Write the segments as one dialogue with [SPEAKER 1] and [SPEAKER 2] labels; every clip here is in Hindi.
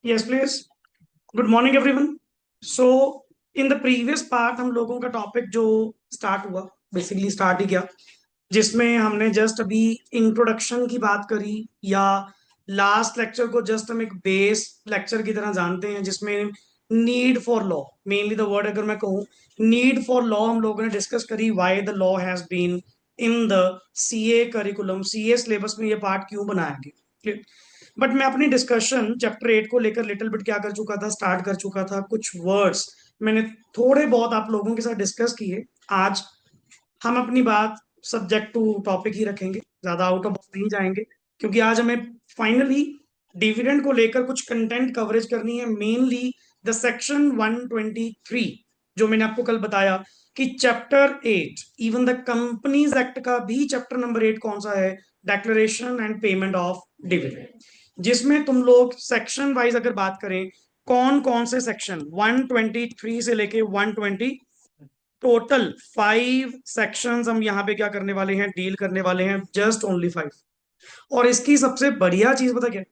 [SPEAKER 1] Yes please. Good morning everyone. So in the previous part हम लोगों का टॉपिक जो स्टार्ट हुआ, बेसिकली स्टार्ट ही किया, जिसमें हमने जस्ट अभी इंट्रोडक्शन की बात करी, या लास्ट लेक्चर को जस्ट हम एक बेस लेक्चर की तरह जानते हैं, जिसमें need for law, mainly the word अगर मैं कहूँ, नीड फॉर लॉ हम लोगों ने डिस्कस करी। Why the law has been in the CA curriculum, CA syllabus में ये पार्ट क्यों बनाया गया। बट मैं अपनी डिस्कशन चैप्टर 8 को लेकर लिटिल बिट क्या कर चुका था, स्टार्ट कर चुका था। कुछ वर्ड्स मैंने थोड़े बहुत आप लोगों के साथ डिस्कस किए। आज हम अपनी बात सब्जेक्ट टू टॉपिक ही रखेंगे, ज्यादा आउट ऑफ नहीं जाएंगे, क्योंकि आज हमें फाइनली डिविडेंड को लेकर कुछ कंटेंट कवरेज करनी है। मेनली द सेक्शन 123, जो मैंने आपको कल बताया कि chapter 8, even the companies act का भी चैप्टर नंबर 8 कौन सा है, declaration and payment of dividend, जिसमें तुम लोग सेक्शन वाइज अगर बात करें, कौन कौन से सेक्शन 123 से लेके 120, टोटल 5 सेक्शंस हम यहाँ पे क्या करने वाले हैं, डील करने वाले हैं, जस्ट ओनली 5। और इसकी सबसे बढ़िया चीज पता क्या है?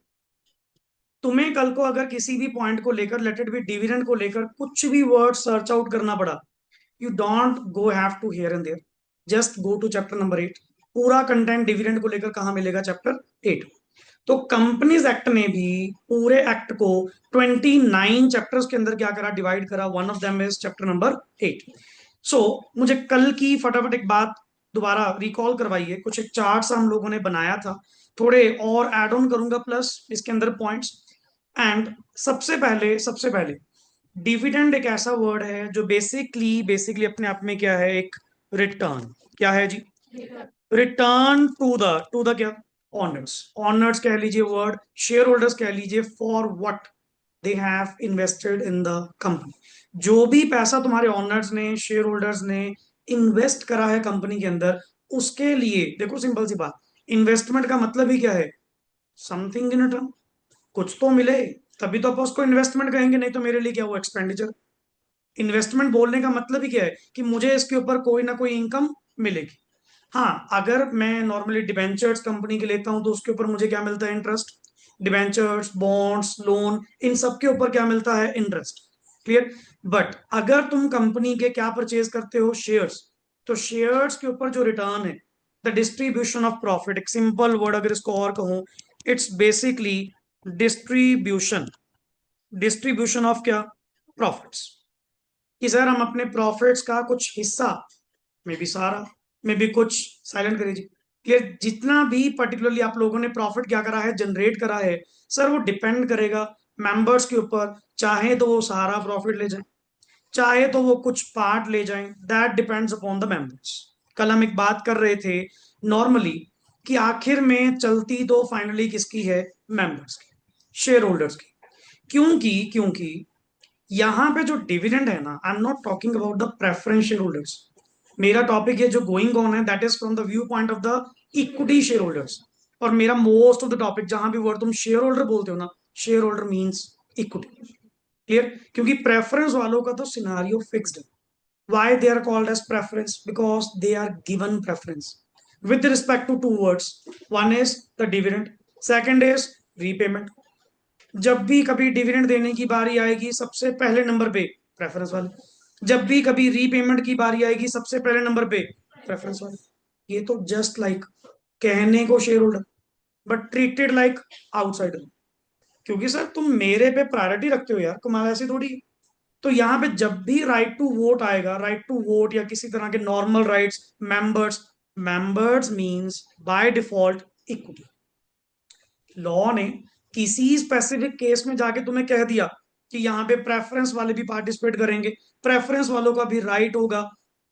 [SPEAKER 1] तुम्हें कल को अगर किसी भी पॉइंट को लेकर, लेट इट बी डिविडेंड को लेकर, कुछ भी वर्ड सर्च आउट करना पड़ा, you don't go have to here and there, just go to chapter number 8। पूरा कंटेंट डिविडेंड को लेकर कहाँ मिलेगा, चैप्टर 8। तो कंपनीज एक्ट ने भी पूरे एक्ट को 29 चैप्टर्स के अंदर क्या करा, डिवाइड करा। One of them is chapter number 8। सो मुझे कल की फटाफट एक बात दोबारा रिकॉल करवाइए। कुछ एक चार्ट्स हम लोगों ने बनाया था, थोड़े और ऐड ऑन करूंगा प्लस इसके अंदर पॉइंट्स। एंड सबसे पहले डिविडेंड एक ऐसा वर्ड है जो बेसिकली बेसिकली अपने आप में क्या है, एक रिटर्न। क्या है जी? रिटर्न टू द क्या, ऑनर्स। ऑनर्स कह लीजिए वर्ड, शेयर होल्डर्स कह लीजिए, for what they have invested in the company. जो भी पैसा तुम्हारे ऑनर्स ने, शेयर होल्डर्स ने इन्वेस्ट करा है कंपनी के अंदर, उसके लिए देखो सिंपल सी बात, इन्वेस्टमेंट का मतलब ही क्या है, समथिंग इन रिटर्न, कुछ तो मिले, तभी तो आप उसको इन्वेस्टमेंट कहेंगे, नहीं तो मेरे लिए क्या, वो एक्सपेंडिचर। इन्वेस्टमेंट बोलने का मतलब ही क्या है कि मुझे इसके ऊपर कोई ना कोई इनकम मिलेगी। हाँ, अगर मैं नॉर्मली डिबेंचर्स कंपनी के लेता हूं तो उसके ऊपर मुझे क्या मिलता है, इंटरेस्ट। डिबेंचर्स, बॉन्ड्स, लोन, इन सब के ऊपर क्या मिलता है, इंटरेस्ट। क्लियर? बट अगर तुम कंपनी के क्या परचेज करते हो, शेयर्स, तो शेयर्स के ऊपर जो रिटर्न है, द डिस्ट्रीब्यूशन ऑफ प्रॉफिट, एक सिंपल वर्ड अगर इसको और कहूं, it's basically distribution, distribution of क्या, प्रॉफिट्स। कि सर हम अपने प्रॉफिट्स का कुछ हिस्सा, मे बी सारा, मे बी कुछ, साइलेंट करिए जी, ये जितना भी पर्टिकुलरली आप लोगों ने प्रॉफिट क्या करा है, जनरेट करा है, सर वो डिपेंड करेगा मेंबर्स के ऊपर। चाहे तो वो सारा प्रॉफिट ले जाए, चाहे तो वो कुछ पार्ट ले जाएं, that depends upon the members. कल हम एक बात कर रहे थे नॉर्मली, कि आखिर में चलती तो फाइनली किसकी है, मेंबर्स की, शेयर होल्डर्स की। क्योंकि यहाँ पे जो डिविडेंड है ना, I am not talking about the preference share holders. मेरा टॉपिक है जो गोइंग ऑन है, that is from the view point of the equity share holders. और मेरा मोस्ट ऑफ द टॉपिक, जहां भी वर्ड तुम शेयर होल्डर बोलते हो ना, share holder means equity. Clear? क्योंकि प्रेफरेंस वालों का तो सिनारियो फिक्स्ड है। Why they are called as preference? Because they are given preference with respect to two words. One is the dividend, second is repayment. जब भी कभी डिविडेंड देने की बारी आएगी, सबसे पहले नंबर पे प्रेफरेंस वाले। जब भी कभी रीपेमेंट की बारी आएगी, सबसे पहले नंबर पे प्रेफरेंस वाले। ये तो जस्ट लाइक कहने को share holder, but treated like outsider. क्योंकि सर तुम मेरे पे प्रायोरिटी रखते हो यार, तुम्हारा ऐसी थोड़ी। तो यहाँ पे जब भी राइट टू वोट आएगा, राइट टू वोट या किसी तरह के normal rights, members, members means by default equity. Law ने किसी स्पेसिफिक केस में जाके तुम्हें कह दिया कि यहाँ पे प्रेफरेंस वाले भी पार्टिसिपेट करेंगे, प्रेफरेंस वालों का भी राइट होगा,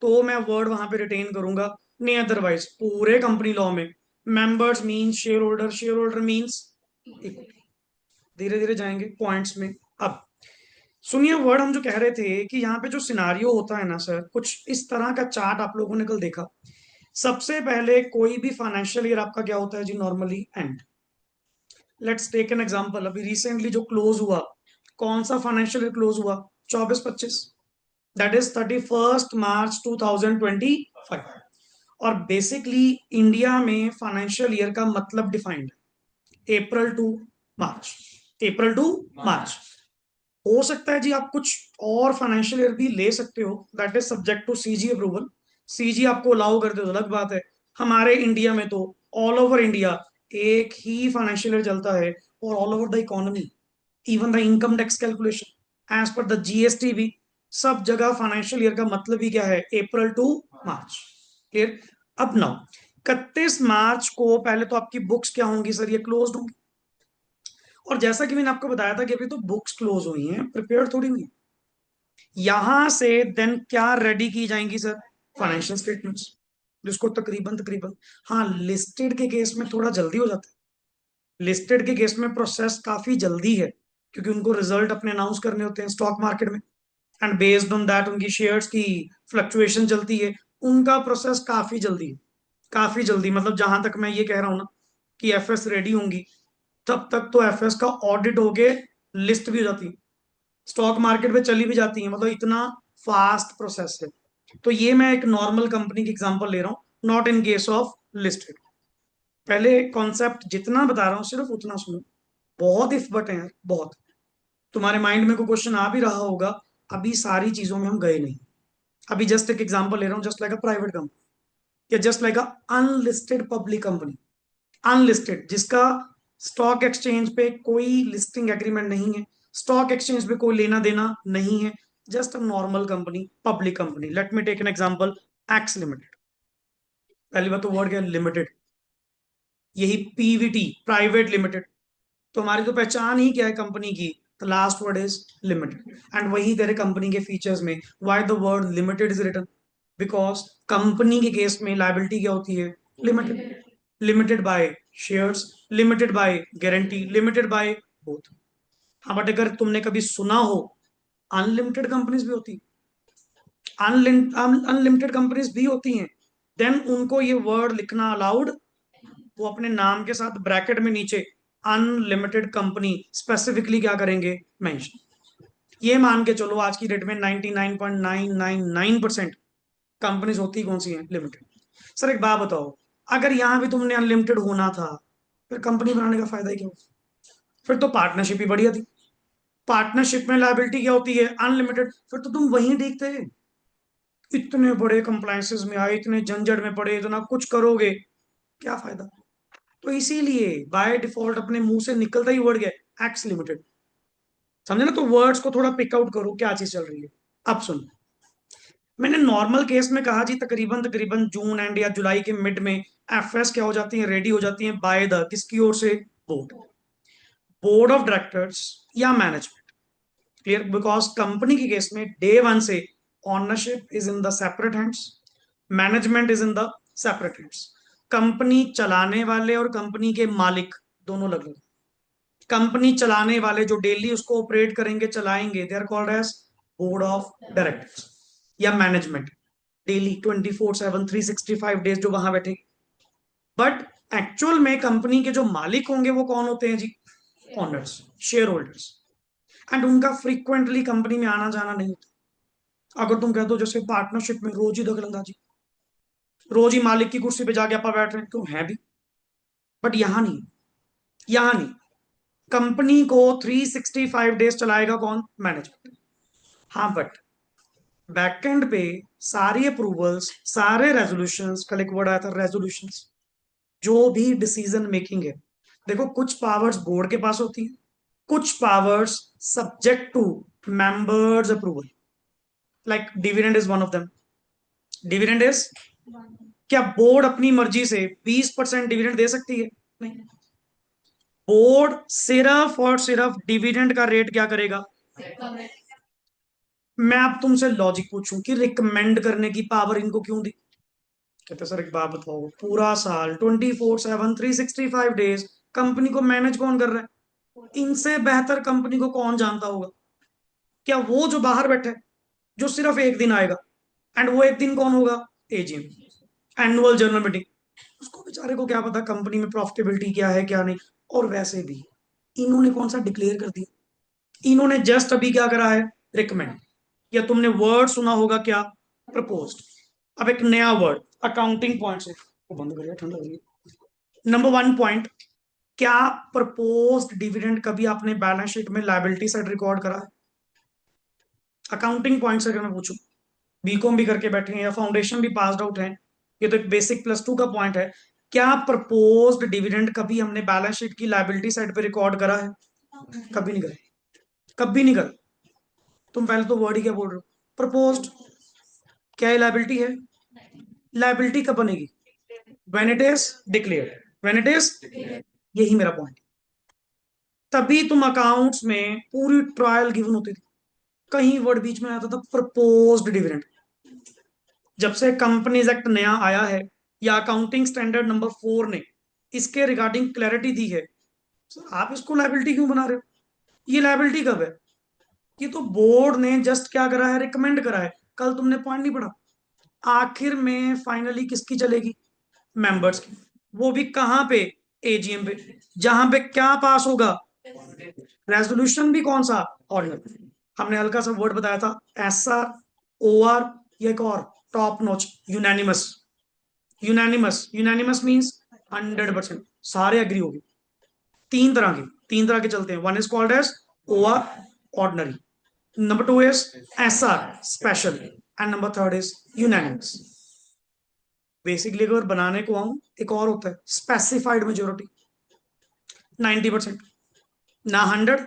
[SPEAKER 1] तो मैं वर्ड वहां पे रिटेन करूंगा। नहीं अदरवाइज पूरे कंपनी लॉ में members means share holder, share holder means equity. धीरे धीरे जाएंगे पॉइंट्स में। अब सुनिए, वर्ड हम जो कह रहे थे कि यहाँ पे जो सिनारियो होता है ना सर, कुछ इस तरह का चार्ट आप लोगों ने कल देखा। सबसे पहले कोई भी फाइनेंशियल ईयर आपका क्या होता है जी, normally end. Let's take an example, अभी रिसेंटली जो क्लोज हुआ, कौन सा फाइनेंशियल ईयर क्लोज हुआ, 24-25, दैट इज 31 मार्च 2025। और बेसिकली इंडिया में फाइनेंशियल ईयर का मतलब डिफाइंड है, अप्रैल टू मार्च। अप्रैल टू मार्च। हो सकता है जी आप कुछ और फाइनेंशियल ईयर भी ले सकते हो, that is subject to CG approval. CG आपको अलाउ करते हो तो अलग बात है। हमारे इंडिया में तो ऑल ओवर इंडिया एक ही फाइनेंशियल ईयर चलता है, और all over the economy, even the income tax calculation as per the GST भी, सब जगह फाइनेंशियल ईयर का मतलब ही क्या है, अप्रैल टू मार्च। क्लियर? अब नाउ 31 मार्च को पहले तो आपकी बुक्स क्या होंगी सर, ये क्लोज होंगी। और जैसा कि मैंने आपको बताया था कि अभी तो बुक्स क्लोज हुई हैं, प्रिपेयर थोड़ी हुई। यहां से देन क्या रेडी की जाएंगी सर, फाइनेंशियल स्टेटमेंट्स, जिसको तकरीबन तकरीबन, हाँ लिस्टेड के केस में थोड़ा जल्दी हो जाता है। लिस्टेड के केस में प्रोसेस काफी जल्दी है, क्योंकि उनको रिजल्ट अपने अनाउंस करने होते हैं स्टॉक मार्केट में, एंड बेस्ड ऑन दैट उनकी शेयर्स की फ्लक्चुएशन चलती है। उनका प्रोसेस काफी जल्दी है, काफी जल्दी, मतलब जहां तक मैं ये कह रहा हूं ना कि एफएस रेडी होंगी, तब तक तो एफएस का ऑडिट होके लिस्ट भी हो जाती है, स्टॉक मार्केट में चली भी जाती है, मतलब इतना फास्ट प्रोसेस है। तो ये मैं एक नॉर्मल कंपनी की एग्जांपल ले रहा हूँ, not in case of listed. पहले कॉन्सेप्ट जितना बता रहा हूँ सिर्फ उतना सुनो, बहुत इफ बट है यार, बहुत। तुम्हारे माइंड में कोई क्वेश्चन आ भी रहा होगा, अभी सारी चीजों में हम गए नहीं। अभी जस्ट एक एग्जांपल ले रहा हूँ, just like a private company, या just like a unlisted public company. Unlisted जिसका स्टॉक एक्सचेंज पे कोई लिस्टिंग एग्रीमेंट नहीं है, स्टॉक एक्सचेंज पे कोई लेना देना नहीं है, just a normal company, public company. Let me take an example, X limited. पहली बात तो वर्ड क्या, लिमिटेड। यही पीवीटी, प्राइवेट लिमिटेड। तो हमारी तो पहचान ही क्या है कंपनी की, the last word is limited. And वही तेरे कंपनी के फीचर्स में why the word limited is written, because company के केस में लायबिलिटी क्या होती है, limited. Limited by shares, limited by guarantee, limited by both. हाँ बट अगर तुमने कभी सुना हो अनलिमिटेड कंपनीज भी होती, अनलिमिटेड कंपनीज भी होती हैं, देन उनको ये वर्ड लिखना अलाउड। वो अपने नाम के साथ ब्रैकेट में नीचे अनलिमिटेड कंपनी स्पेसिफिकली क्या करेंगे, मेंशन। ये मान के चलो आज की डेट में 99.999% कंपनीज होती कौन सी हैं, लिमिटेड। सर एक बात बताओ, अगर यहां भी तुमने अनलिमिटेड होना था, फिर कंपनी बनाने का फायदा ही क्या हुआ? फिर तो पार्टनरशिप ही बढ़िया थी। पार्टनरशिप में लायबिलिटी क्या होती है, अनलिमिटेड, फिर तो तुम वहीं देखते। इतने बड़े कंप्लायंसेस में आए, इतने झंझट में पड़े, इतना कुछ करोगे, क्या फायदा? तो इसीलिए बाय डिफॉल्ट अपने मुंह से निकलता ही वर्ड गया, एक्स लिमिटेड। समझे ना? तो वर्ड्स को थोड़ा पिक आउट करो, क्या चीज चल रही है। अब सुन, मैंने नॉर्मल केस में कहा जी तकरीबन तकरीबन जून एंड या जुलाई के मिड में एफएस क्या हो जाती है, रेडी हो जाती है बाय द किसकी ओर से, बोर्ड, बोर्ड ऑफ डायरेक्टर्स या मैनेजमेंट। क्लियर? बिकॉज कंपनी के केस में डे वन से ownership is in the separate hands, management is in the separate hands. Company चलाने वाले और कंपनी के मालिक दोनों अलग अलग। कंपनी चलाने वाले जो डेली उसको ऑपरेट करेंगे, चलाएंगे, they are called as board of directors या मैनेजमेंट। डेली 24/7 365 डेज जो वहां बैठे। बट एक्चुअल में कंपनी के जो मालिक होंगे वो कौन होते हैं जी, ओनर्स, शेयर होल्डर्स। एंड उनका फ्रीक्वेंटली कंपनी में आना जाना नहीं होता। अगर तुम कह दो जैसे पार्टनरशिप में रोज ही दखलंदाजी, रोज ही मालिक की कुर्सी पे जाके अपा बैठ रहे हैं, क्यों है भी। बट यहां नहीं, यहां नहीं। कंपनी को 365 डेज चलाएगा कौन, मैनेजमेंट। हाँ बट बैकएंड पे सारी अप्रूवल्स, सारे रेजोल्यूशंस, कल एक वर्ड आया था रेजोल्यूशंस, जो भी डिसीजन मेकिंग है, देखो कुछ पावर्स बोर्ड के पास होती है, कुछ powers subject to members approval. Like dividend is one of them. Dividend is, क्या बोर्ड अपनी मर्जी से 20% डिविडेंड दे सकती है, नहीं। बोर्ड सिर्फ और सिर्फ डिविडेंड का रेट क्या करेगा, मैं अब तुमसे लॉजिक पूछूं कि रिकमेंड करने की पावर इनको क्यों दी? कहते सर एक बात बताओ, पूरा साल 24/7 365 डेज कंपनी को मैनेज कौन कर रहा है? इनसे बेहतर कंपनी को कौन जानता होगा? क्या वो जो बाहर बैठे, जो सिर्फ एक दिन आएगा, एंड वो एक दिन कौन होगा, एजीएम, एनुअल जनरल मीटिंग। उसको बेचारे को क्या पता कंपनी में प्रॉफिटेबिलिटी क्या है क्या नहीं। और वैसे भी इन्होंने कौन सा डिक्लेयर कर दिया, इन्होंने जस्ट अभी क्या करा है, रिकमेंड। या तुमने वर्ड सुना होगा क्या, प्रपोज्ड। अब एक नया वर्ड अकाउंटिंग पॉइंट से, वो बंद करिए ठंड लग रही है। नंबर वन पॉइंट, क्या प्रपोज्ड डिविडेंड कभी आपने बैलेंस शीट में लायबिलिटी साइड रिकॉर्ड करा है? अकाउंटिंग पॉइंट से अगर मैं पूछूं, बीकॉम भी करके बैठे हैं या फाउंडेशन भी पास आउट हैं, ये तो एक बेसिक +2 का पॉइंट है। क्या प्रपोज्ड डिविडेंड कभी हमने बैलेंस शीट की लायबिलिटी साइड पे रिकॉर्ड करा है? कभी नहीं करा, कभी नहीं करा। तुम पहले तो वर्ड ही क्या बोल रहे हो, प्रपोज्ड। क्या लायबिलिटी है? लायबिलिटी कब बनेगी? When it is declared, when it is, यही मेरा पॉइंट। तभी तुम अकाउंट्स में पूरी ट्रायल गिवन होती थी, कहीं वर्ड बीच में आता था प्रपोज्ड डिविडेंड। जब से कंपनीज एक्ट नया आया है या अकाउंटिंग स्टैंडर्ड नंबर 4 ने इसके रिगार्डिंग क्लैरिटी दी है, सर आप इसको लायबिलिटी क्यों बना रहे हो? ये लायबिलिटी कब है? ये तो बोर्ड ने जस्ट क्या करा है, रिकमेंड करा है। कल तुमने पॉइंट नहीं पढ़ा, आखिर में फाइनली किसकी चलेगी? मेंबर्स की। वो भी कहां पे? एजीएम पे। जहां पे क्या पास होगा? रेजोल्यूशन भी कौन सा? ऑर्डिनल। हमने हल्का सा वर्ड बताया था, एसआर, ओआर, या एक और top notch, unanimous. Unanimous means 100%, सारे एग्री होगी। तीन तरह के चलते हैं। One is called as OR, ordinary. Number 2 is SR, special. And number 3 is unanimous. Basically अगर बनाने को आऊं, एक और होता है स्पेसिफाइड मेजोरिटी, 90%। ना 100,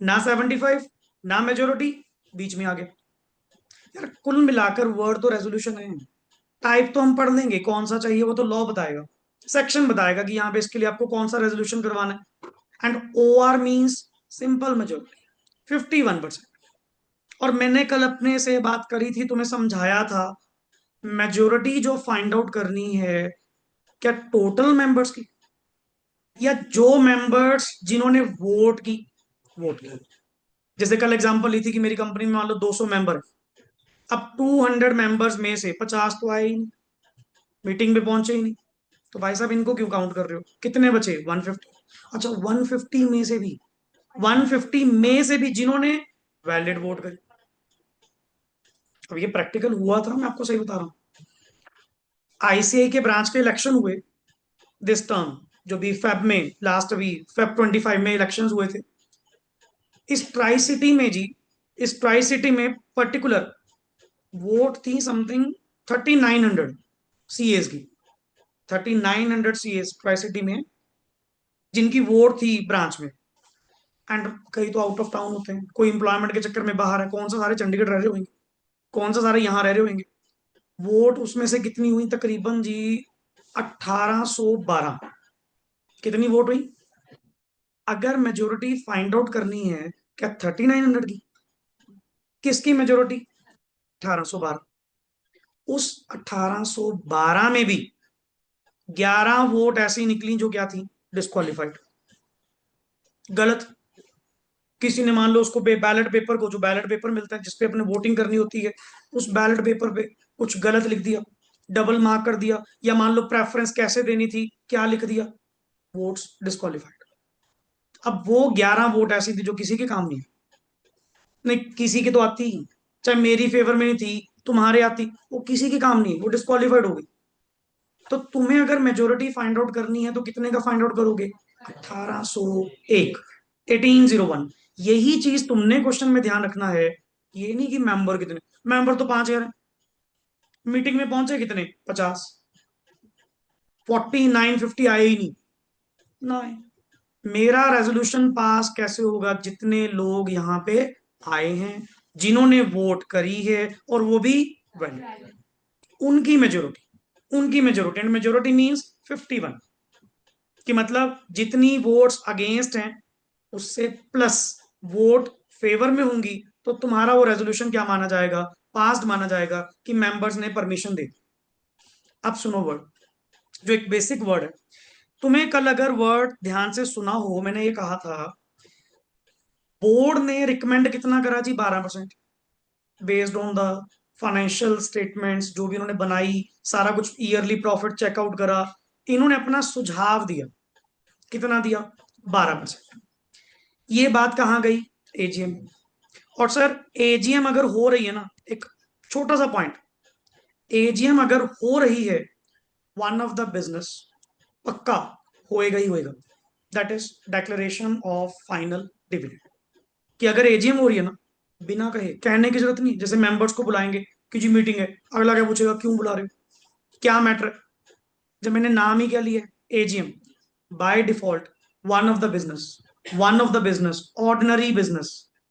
[SPEAKER 1] ना 75, ना मेजोरिटी, बीच में आ गया। यार कुल मिलाकर वर्ड तो रेजोल्यूशन है। टाइप तो हम पढ़ लेंगे, कौन सा चाहिए वो तो लॉ बताएगा, सेक्शन बताएगा कि यहाँ पे इसके लिए आपको कौन सा रेजोल्यूशन करवाना है। And O R means simple majority, 51%। और मैंने कल अपने से बात करी थी, तुम्हें समझाया था, मेजोरिटी जो फाइंड आउट करनी है, क्या टोटल मेंबर्स की, या जो मेंबर्स जिन्होंने वोट की। जैसे कल एग्जांपल ली थी कि मेरी कंपनी में मान लो 200 मेंबर, अब 200 मेंबर्स में से 50 तो आए ही नहीं, मीटिंग में पहुंचे ही नहीं, तो भाई साहब इनको क्यों काउंट कर रहे हो? कितने बचे? 150। अच्छा, 150 में से भी, 150 में से भी जिन्होंने वैलिड वोट करी। अब ये प्रैक्टिकल हुआ था, मैं आपको सही बता रहा हूँ। आईसीआई के ब्रांच के इलेक्शन हुए दिस टर्म, जो भी फेब में, लास्ट अभी फेब 25 में इलेक्शंस हुए थे। इस ट्राई सिटी में जी, इस ट्राई सिटी में पर्टिकुलर वोट थी समथिंग 3900 सीएस की। 3900 सीएस ट्राई सिटी में जिनकी वोट थी ब्रांच में। एंड कई तो आउट ऑफ टाउन होते हैं, कोई इंप्लॉयमेंट के चक्कर में बाहर है, कौन सा सारे चंडीगढ़ रह रहे होंगे, कौन सा सारे यहाँ रह रहे होंगे। वोट उसमें से कितनी हुई तकरीबन जी? 1812। कितनी वोट हुई? अगर मेजोरिटी फाइंड आउट करनी है, क्या 3900 की? किसकी मेजोरिटी? 1812। उस 1812 में भी 11 वोट ऐसी निकली जो क्या थी? डिस्क्वालिफाइड, गलत। किसी ने मान लो उसको बैलेट पेपर को, जो बैलेट पेपर मिलता है जिसपे अपने वोटिंग करनी होती है, उस बैलेट पेपर पे कुछ गलत लिख दिया, डबल मार्क कर दिया, या मान लो प्रेफरेंस कैसे देनी थी, क्या लिख दिया, वोट्स डिस्क्वालिफाइड। अब वो 11 वोट ऐसी थी जो किसी के काम नहीं, नहीं किसी की तो आती, चाहे मेरी फेवर में नहीं थी, तुम्हारे आती, वो किसी के काम नहीं, वो डिस्क्वालिफाइड हो गई। तो तुम्हें अगर मेजोरिटी फाइंड आउट करनी है तो कितने का फाइंड आउट करोगे? 1801, 1801। यही चीज तुमने क्वेश्चन में ध्यान रखना है। ये नहीं कि मेंबर कितने, मेंबर तो 5000 है, मीटिंग में पहुंचे कितने? 50। 4950 आए ही नहीं ना आए। मेरा रेजोल्यूशन पास कैसे होगा? जितने लोग यहाँ पे आए हैं, जिन्होंने वोट करी है, और वो भी वैलिड, उनकी मेजोरिटी एंड मेजोरिटी मींस 51। कि मतलब जितनी वोट्स अगेंस्ट हैं उससे प्लस वोट फेवर में होंगी, तो तुम्हारा वो रेजोल्यूशन क्या माना जाएगा? पास्ड माना जाएगा, कि मेंबर्स ने परमिशन दे दी। अब सुनो वर्ड, जो एक बेसिक वर्ड है, तुम्हें कल अगर वर्ड ध्यान से सुना हो, मैंने ये कहा था, बोर्ड ने रिकमेंड कितना करा जी? 12%, based on the financial statements जो भी उन्होंने बनाई, सारा कुछ ईयरली प्रॉफिट चेकआउट करा, इन्होंने अपना सुझाव दिया। कितना दिया? 12%। ये बात कहाँ गई? एजीएम। और सर एजीएम अगर हो रही है ना, एक छोटा सा पॉइंट, एजीएम अगर हो रही है वन ऑफ द बिजनेस, पक्का होएगा ही होएगा। That is declaration of final dividend. कि अगर एजीएम हो रही है ना, बिना कहे कहने की जरूरत नहीं, जैसे मेंबर्स को बुलाएंगे कि जी मीटिंग है, अगला क्या पूछेगा क्यों बुला रहे हो, क्या मैटर है। जब मैंने नाम ही क्या लिया AGM, by default one of the business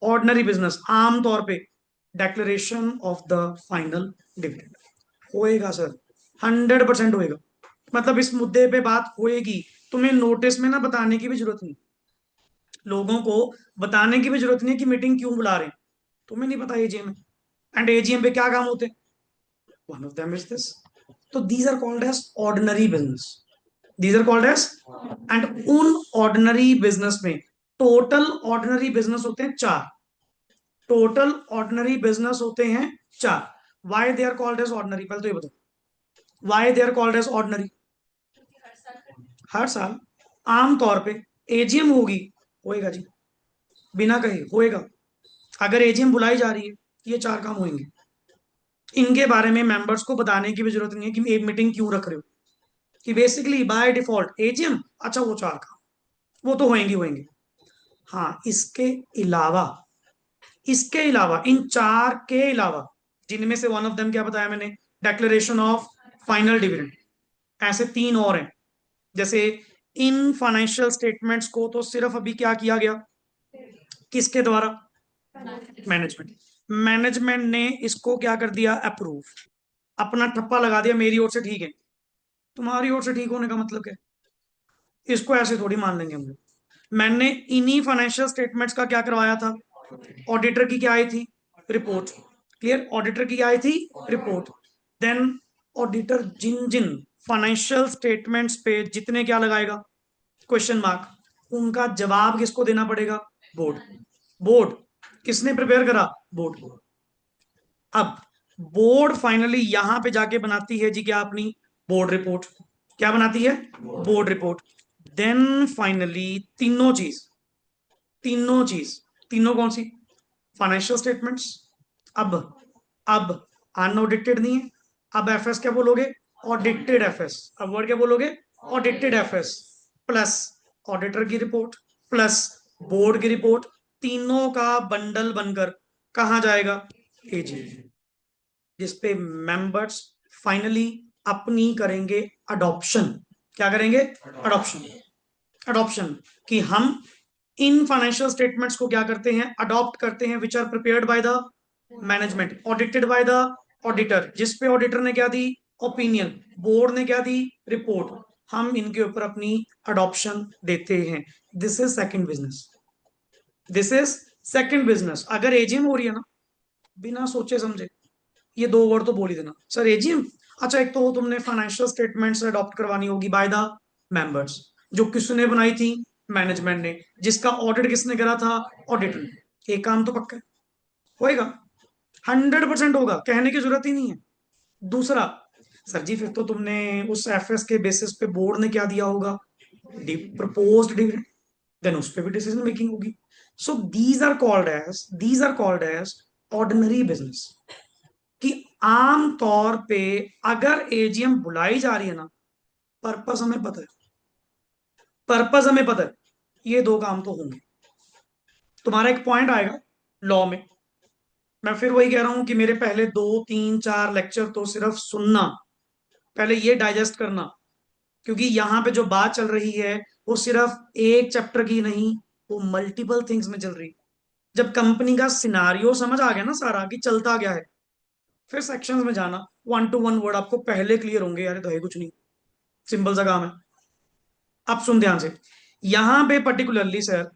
[SPEAKER 1] ordinary business आमतौर पे declaration of the final dividend होएगा सर, 100% होएगा। मतलब इस मुद्दे पे बात होएगी, तुम्हें नोटिस में ना बताने की भी जरूरत नहीं, लोगों को बताने की भी जरूरत नहीं है कि मीटिंग क्यों बुला रहे हैं, तुम्हें नहीं पता एजीएम है। एंड एजीएम पे क्या काम होते हैं, one of them is this. तो these are called as ordinary business, these are called as. And उन ऑर्डिनरी बिजनेस में टोटल ऑर्डिनरी बिजनेस होते हैं चार, टोटल ऑर्डिनरी बिजनेस होते हैं चार। Why they are called as ordinary, पहले तो ये बताओ why they are called as ordinary. हर साल आमतौर पे एजीएम होगी, होएगा जी, बिना कहे होएगा। अगर एजीएम बुलाई जा रही है, ये चार काम होंगे। इनके बारे में मेंबर्स को बताने की भी जरूरत नहीं है कि एक मीटिंग क्यों रख रहे हो, कि बेसिकली बाय डिफॉल्ट एजीएम, अच्छा वो चार काम वो तो होंगे होंगे। हाँ, इसके अलावा इन चार के अलावा, जिनमें से वन ऑफ देम क्या बताया मैंने, डेक्लेरेशन ऑफ फाइनल डिविडेंड, ऐसे तीन और हैं। जैसे इन फाइनेंशियल स्टेटमेंट्स को तो सिर्फ अभी क्या किया गया, किसके द्वारा, मैनेजमेंट, मैनेजमेंट ने इसको क्या कर दिया, अप्रूव, अपना ठप्पा लगा दिया मेरी ओर से ठीक है। तुम्हारी ओर से ठीक होने का मतलब क्या है? इसको ऐसे थोड़ी मान लेंगे हम लोग। मैंने इन्हीं फाइनेंशियल स्टेटमेंट्स का क्या करवाया था, ऑडिटर की क्या आई थी, रिपोर्ट। क्लियर, ऑडिटर की क्या आई थी, रिपोर्ट। देन ऑडिटर जिन जिन फाइनेंशियल स्टेटमेंट्स पे जितने क्या लगाएगा, क्वेश्चन मार्क, उनका जवाब किसको देना पड़ेगा, बोर्ड। बोर्ड किसने प्रिपेयर करा, बोर्ड। अब बोर्ड फाइनली यहां पे जाके बनाती है जी क्या, अपनी बोर्ड रिपोर्ट। क्या बनाती है, बोर्ड रिपोर्ट। देन फाइनली तीनों चीज तीनों कौन सी, फाइनेंशियल स्टेटमेंट्स। अब अब अनऑडिटेड नहीं है, अब एफएस क्या बोलोगे, ऑडिटेड एफएस। अब वर्ड क्या बोलोगे, ऑडिटेड एफएस, प्लस ऑडिटर की रिपोर्ट, प्लस बोर्ड की रिपोर्ट, तीनों का बंडल बनकर कहा जाएगा, एजी, जिसपे मेंबर्स फाइनली अपनी करेंगे अडॉप्शन। क्या करेंगे, अडॉप्शन। अडॉप्शन कि हम इन फाइनेंशियल स्टेटमेंट्स को क्या करते हैं, अडॉप्ट करते हैं, which are prepared by the management, audited by the auditor, जिसपे ऑडिटर ने क्या दी, ओपिनियन, बोर्ड ने क्या दी, रिपोर्ट। हम इनके ऊपर अपनी अडॉप्शन देते हैं। This is second business, this is second business. अगर एजीएम हो रही है ना, बिना सोचे समझे ये दो वर्ड तो बोल ही देना सर, एजीएम। अच्छा, एक तो तुमने फाइनेंशियल स्टेटमेंट्स अडॉप्ट करवानी होगी बाय द मेंबर्स, जो किसने बनाई थी, मैनेजमेंट ने, जिसका ऑडिट किसने करा था, ऑडिटर ने। एक काम तो पक्का है, होएगा, 100% होगा, कहने की जरूरत ही नहीं है। दूसरा, सर जी फिर तो तुमने उस एफएस के बेसिस पे बोर्ड ने क्या दिया होगा, प्रपोज्ड डिविडेंड, देन उस पे भी डिसीजन मेकिंग होगी। So these are called as ordinary business. कि आम तौर पे अगर एजीएम बुलाई जा रही है ना, पर्पस हमें पता है, पर्पस हमें पता है, ये दो काम तो होंगे। तुम्हारा एक पॉइंट आएगा लॉ में, मैं फिर वही कह रहा हूं कि मेरे पहले 2 3 4 लेक्चर तो सिर्फ सुनना, पहले ये डाइजेस्ट करना, क्योंकि यहाँ पे जो बात चल रही है वो सिर्फ एक चैप्टर की नहीं, वो मल्टीपल थिंग्स में चल रही है। जब कंपनी का सिनारियो समझ आ गया ना सारा कि चलता क्या है, फिर सेक्शंस में जाना, 1 to 1 वर्ड आपको पहले क्लियर होंगे, यार ये तो है कुछ नहीं, सिंपल सा काम है। अब सुन ध्यान से, यहां पे पर्टिकुलरली सर,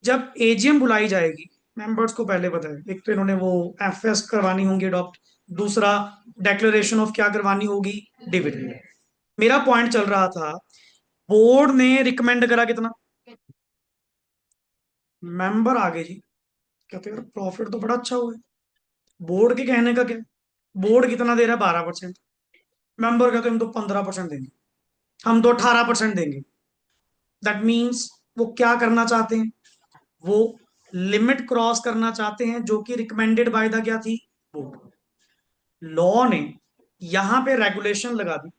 [SPEAKER 1] जब एजीएम बुलाई जाएगी, मेंबर्स को पहले पता है, एक तो इन्होंने वो एफएस करवानी होंगी अडॉप्ट, दूसरा डेक्लेरेशन ऑफ क्या करवानी होगी, डिविडेंड। मेरा पॉइंट चल रहा था, बोर्ड ने रिकमेंड करा कितना, मेंबर आगे जी कहते हैं प्रॉफिट तो बड़ा अच्छा हुआ है, बोर्ड के कहने का क्या, बोर्ड कितना दे रहा है, 12%, मेंबर कहते हैं हम तो 15% देंगे, हम तो 18% देंगे। दैट मीन्स वो क्या करना चाहते हैं, वो लिमिट क्रॉस करना चाहते हैं, जो कि रिकमेंडेड बाय द क्या थी, बोर्ड। लॉ ने यहां पे रेगुलेशन लगा दी,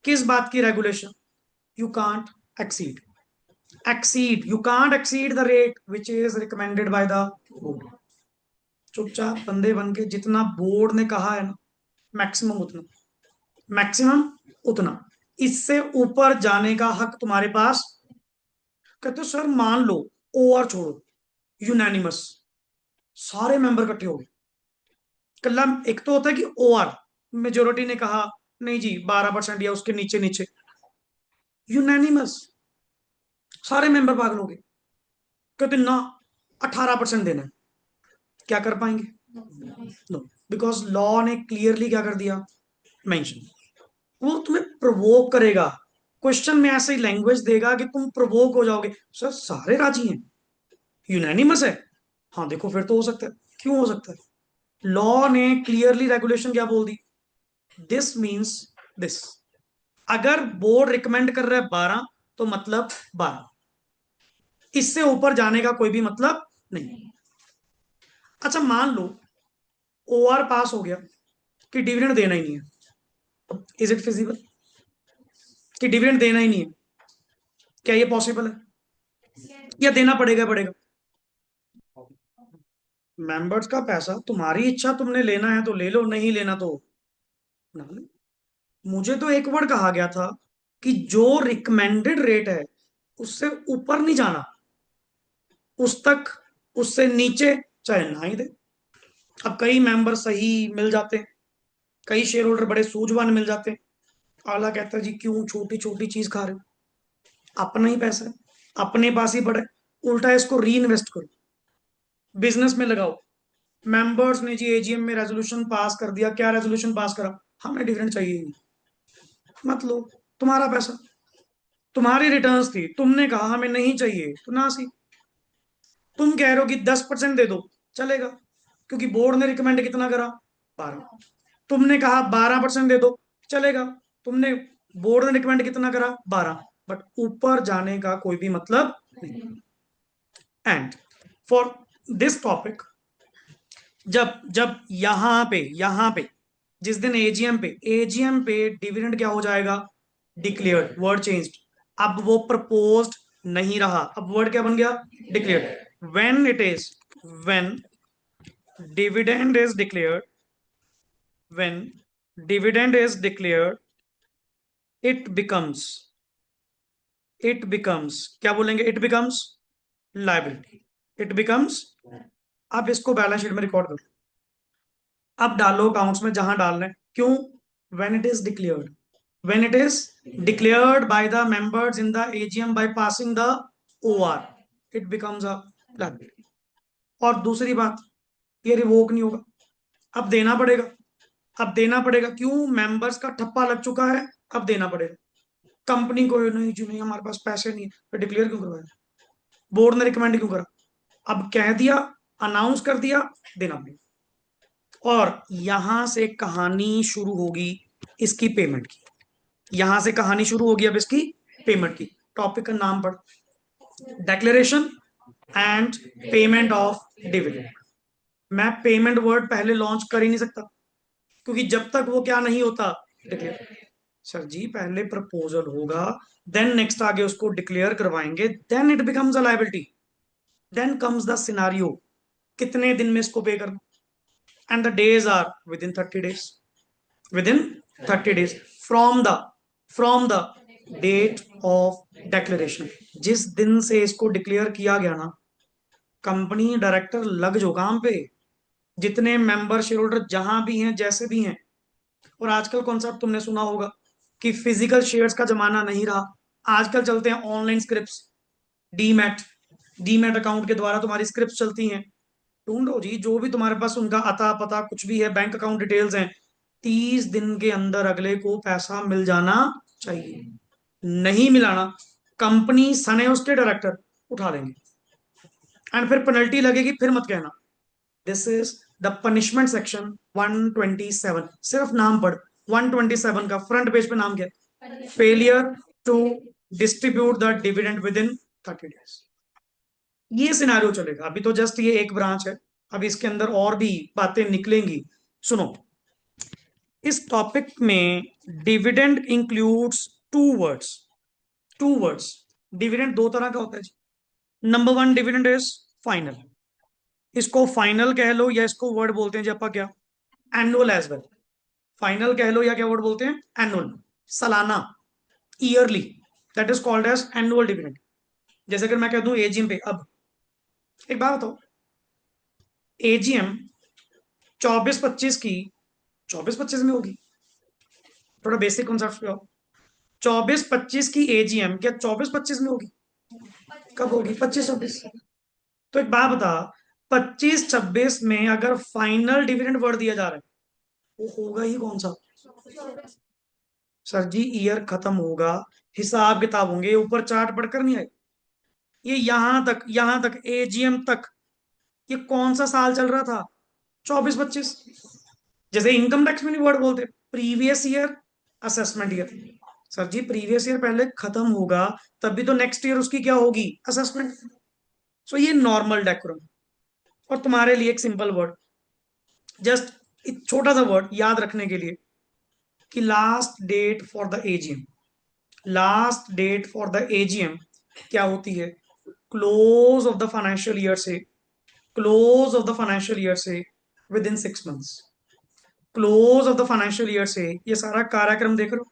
[SPEAKER 1] किस बात की regulation, you can't exceed, exceed, you can't exceed the rate which is recommended by the board. चुपचाप बंदे बन के जितना बोर्ड ने कहा है ना, मैक्सिमम उतना, मैक्सिमम उतना, इससे ऊपर जाने का हक तुम्हारे पास। कहते हो सर मान लो ओआर छोड़ो, यूनानिमस, सारे मेंबर इकट्ठे हो गए, कल्ला एक तो होता है कि ओआर मेजोरिटी ने कहा नहीं जी 12% या उसके नीचे नीचे, यूनानिमस सारे मेंबर पागल हो गए, कहते ना 18% देना है, क्या कर पाएंगे? नो, बिकॉज लॉ ने क्लियरली क्या कर दिया, मेंशन। वो तुम्हें प्रोवोक करेगा, क्वेश्चन में ऐसे ही लैंग्वेज देगा कि तुम प्रोवोक हो जाओगे, सर सारे राजी हैं, यूनानिमस है, हाँ देखो फिर तो हो सकता है, क्यों हो सकता है? लॉ ने क्लियरली रेगुलेशन क्या बोल दी, दिस मीन्स दिस, अगर बोर्ड रिकमेंड कर रहा है 12 तो मतलब 12, इससे ऊपर जाने का कोई भी मतलब नहीं। अच्छा मान लो ओआर पास हो गया कि डिविडेंड देना ही नहीं है, इज इट फिजिबल कि डिविडेंड देना ही नहीं है? क्या ये पॉसिबल है या देना पड़ेगा पड़ेगा? मेंबर्स का पैसा तुम्हारी इच्छा, तुमने लेना है तो ले लो, नहीं लेना तो ना लो। मुझे तो एक वर्ड कहा गया था कि जो रिकमेंडेड रेट है उससे ऊपर नहीं जाना, उस तक, उससे नीचे चाहे ना ही दे। अब कई मेंबर सही मिल जाते हैं, कई शेयर होल्डर बड़े सूझवान मिल जाते हैं, आला कहता है जी क्यों छोटी छोटी चीज खा रहे हो, अपना ही पैसा है, अपने पास ही पड़ा है, उल्टा इसको री इन्वेस्ट करो, बिजनेस में लगाओ। मेंबर्स ने जी एजीएम में रेजोल्यूशन पास कर दिया, क्या रेजोल्यूशन पास करा, हमें डिविडेंड चाहिए ही नहीं, मत लो, तुम्हारा पैसा, तुम्हारी रिटर्न्स थी, तुमने कहा हमें नहीं चाहिए तो ना सी, तुम कह रहे हो कि 10% दे दो, चलेगा, क्योंकि बोर्ड ने रिकमेंड कितना करा, 12, तुमने कहा 12% दे दो, चलेगा, तुमने, बोर्ड ने रिकमेंड कितना करा, 12, बट ऊपर जाने का कोई भी मतलब नहीं। एंड फॉर दिस टॉपिक, जब जब यहां पे जिस दिन एजीएम पे डिविडेंड क्या हो जाएगा, डिक्लेयर्ड, वर्ड चेंज्ड, अब वो प्रपोज्ड नहीं रहा, अब वर्ड क्या बन गया, declared. When dividend is declared, when dividend is declared, it becomes, क्या बोलेंगे, it becomes liability, it becomes. अब इसको बैलेंस शीट में रिकॉर्ड करो, अब डालो अकाउंट्स में जहां डालना है, क्यों, when it is declared, when it is declared by the members in the AGM by passing the OR, it becomes a liability। और दूसरी बात, ये रिवोक नहीं होगा, अब देना पड़ेगा, अब देना पड़ेगा, क्यों, मेंबर्स का ठप्पा लग चुका है, अब देना पड़ेगा। कंपनी को नहीं जी नहीं हमारे पास पैसे नहीं है, फिर डिक्लेयर क्यों करवाया, बोर्ड ने रिकमेंड क्यों करा, अब कह दिया, अनाउंस कर दिया, देना पड़ेगा। और यहां से कहानी शुरू होगी इसकी पेमेंट की, यहां से कहानी शुरू होगी अब इसकी पेमेंट की। टॉपिक का नाम पढ़, declaration and payment of dividend. मैं पेमेंट वर्ड पहले लॉन्च कर ही नहीं सकता, क्योंकि जब तक वो क्या नहीं होता, डिक्लेयर। सर जी पहले प्रपोजल होगा, देन नेक्स्ट आगे उसको डिक्लेयर करवाएंगे, then it becomes a liability, then comes the scenario, कितने दिन में इसको पे करना, and the days are within 30 days, within 30 days from the date of declaration. जिस दिन से इसको डिक्लेयर किया गया ना, कंपनी डायरेक्टर लग जो काम पे, जितने मेंबर शेयर होल्डर जहां भी हैं जैसे भी हैं। और आजकल कॉन्सेप्ट तुमने सुना होगा कि फिजिकल शेयर्स का जमाना नहीं रहा, आजकल चलते हैं online script, demat, demat account के द्वारा तुम्हारी स्क्रिप्ट चलती हैं, ढूंढो जी जो भी तुम्हारे पास उनका अता पता कुछ भी है, बैंक अकाउंट डिटेल्स हैं, 30 दिन के अंदर अगले को पैसा मिल जाना चाहिए, नहीं मिलाना, कंपनी सने उसके डायरेक्टर उठा लेंगे, एंड फिर पेनल्टी लगेगी, फिर मत कहना। This is the punishment section 127, सिर्फ नाम पढ़, 127 का फ्रंट पेज पे नाम क्या है, failure to distribute the dividend within 30 days। ये सिनारियो चलेगा, अभी तो जस्ट ये एक ब्रांच है, अब इसके अंदर और भी बातें निकलेंगी। सुनो, इस टॉपिक में dividend includes two words, dividend दो तरह का होता है जी। Number one dividend is final. इसको फाइनल कह लो या इसको वर्ड बोलते हैं जी आपका क्या, एनुअल एज वेल। फाइनल कह लो या क्या वर्ड बोलते हैं, एनुअल, सालाना, yearly, that is called as annual dividend. जैसे अगर मैं कह दूं एजीएम पे, अब एक बात बताओ, एजीएम 24-25 की 24-25 में होगी? थोड़ा बेसिक कॉन्सेप्ट पे आओ। 24-25 की एजीएम क्या 24-25 में होगी? कब होगी? 25-26। तो एक बात बता, 25-26 में अगर फाइनल डिविडेंड वर्ड दिया जा रहा है, वो होगा ही कौन सा? सर जी ईयर खत्म होगा, हिसाब किताब होंगे, ऊपर चार्ट पढ़कर नहीं आए? ये यहां तक एजीएम तक, ये कौन सा साल चल रहा था? 24-25। जैसे इनकम टैक्स में नहीं वर्ड बोलते, previous year, assessment year. Sir ji previous year पहले खत्म होगा, तभी तो नेक्स्ट ईयर उसकी क्या होगी, असेसमेंट। सो ये नॉर्मल डेकोरम। और तुम्हारे लिए एक सिंपल वर्ड, जस्ट एक छोटा सा वर्ड याद रखने के लिए, कि last date for the AGM. Last date for the AGM क्या होती है? Close of the financial year से, close of the financial year से within 6 months. Close of the financial year से, ये सारा कार्यक्रम देख रहे हो,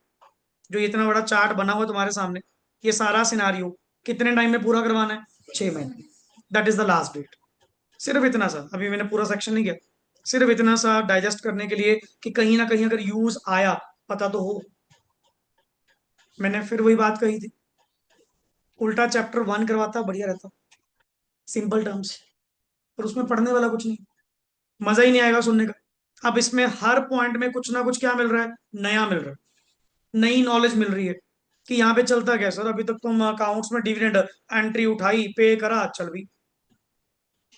[SPEAKER 1] जो इतना बड़ा चार्ट बना हुआ है तुम्हारे सामने, ये सारा सिनारियो कितने टाइम में पूरा करवाना है? 6 महीने। That is the last date. सिर्फ इतना सा, अभी मैंने पूरा सेक्शन नहीं किया, सिर्फ इतना सा डाइजेस्ट करने के लिए कि कहीं ना कहीं अगर यूज आया पता तो हो। मैंने फिर वही बात कही थी, उल्टा चैप्टर 1 करवाता बढ़िया रहता, सिंपल टर्म्स, पर उसमें पढ़ने वाला कुछ नहीं, मजा ही नहीं आएगा सुनने का। अब इसमें हर पॉइंट में कुछ ना कुछ क्या मिल रहा है, नया मिल रहा है, नई नॉलेज मिल रही है, कि यहाँ पे चलता क्या है सर, अभी तक तुम अकाउंट्स में डिविडेंड एंट्री उठाई, पे करा, चल भी।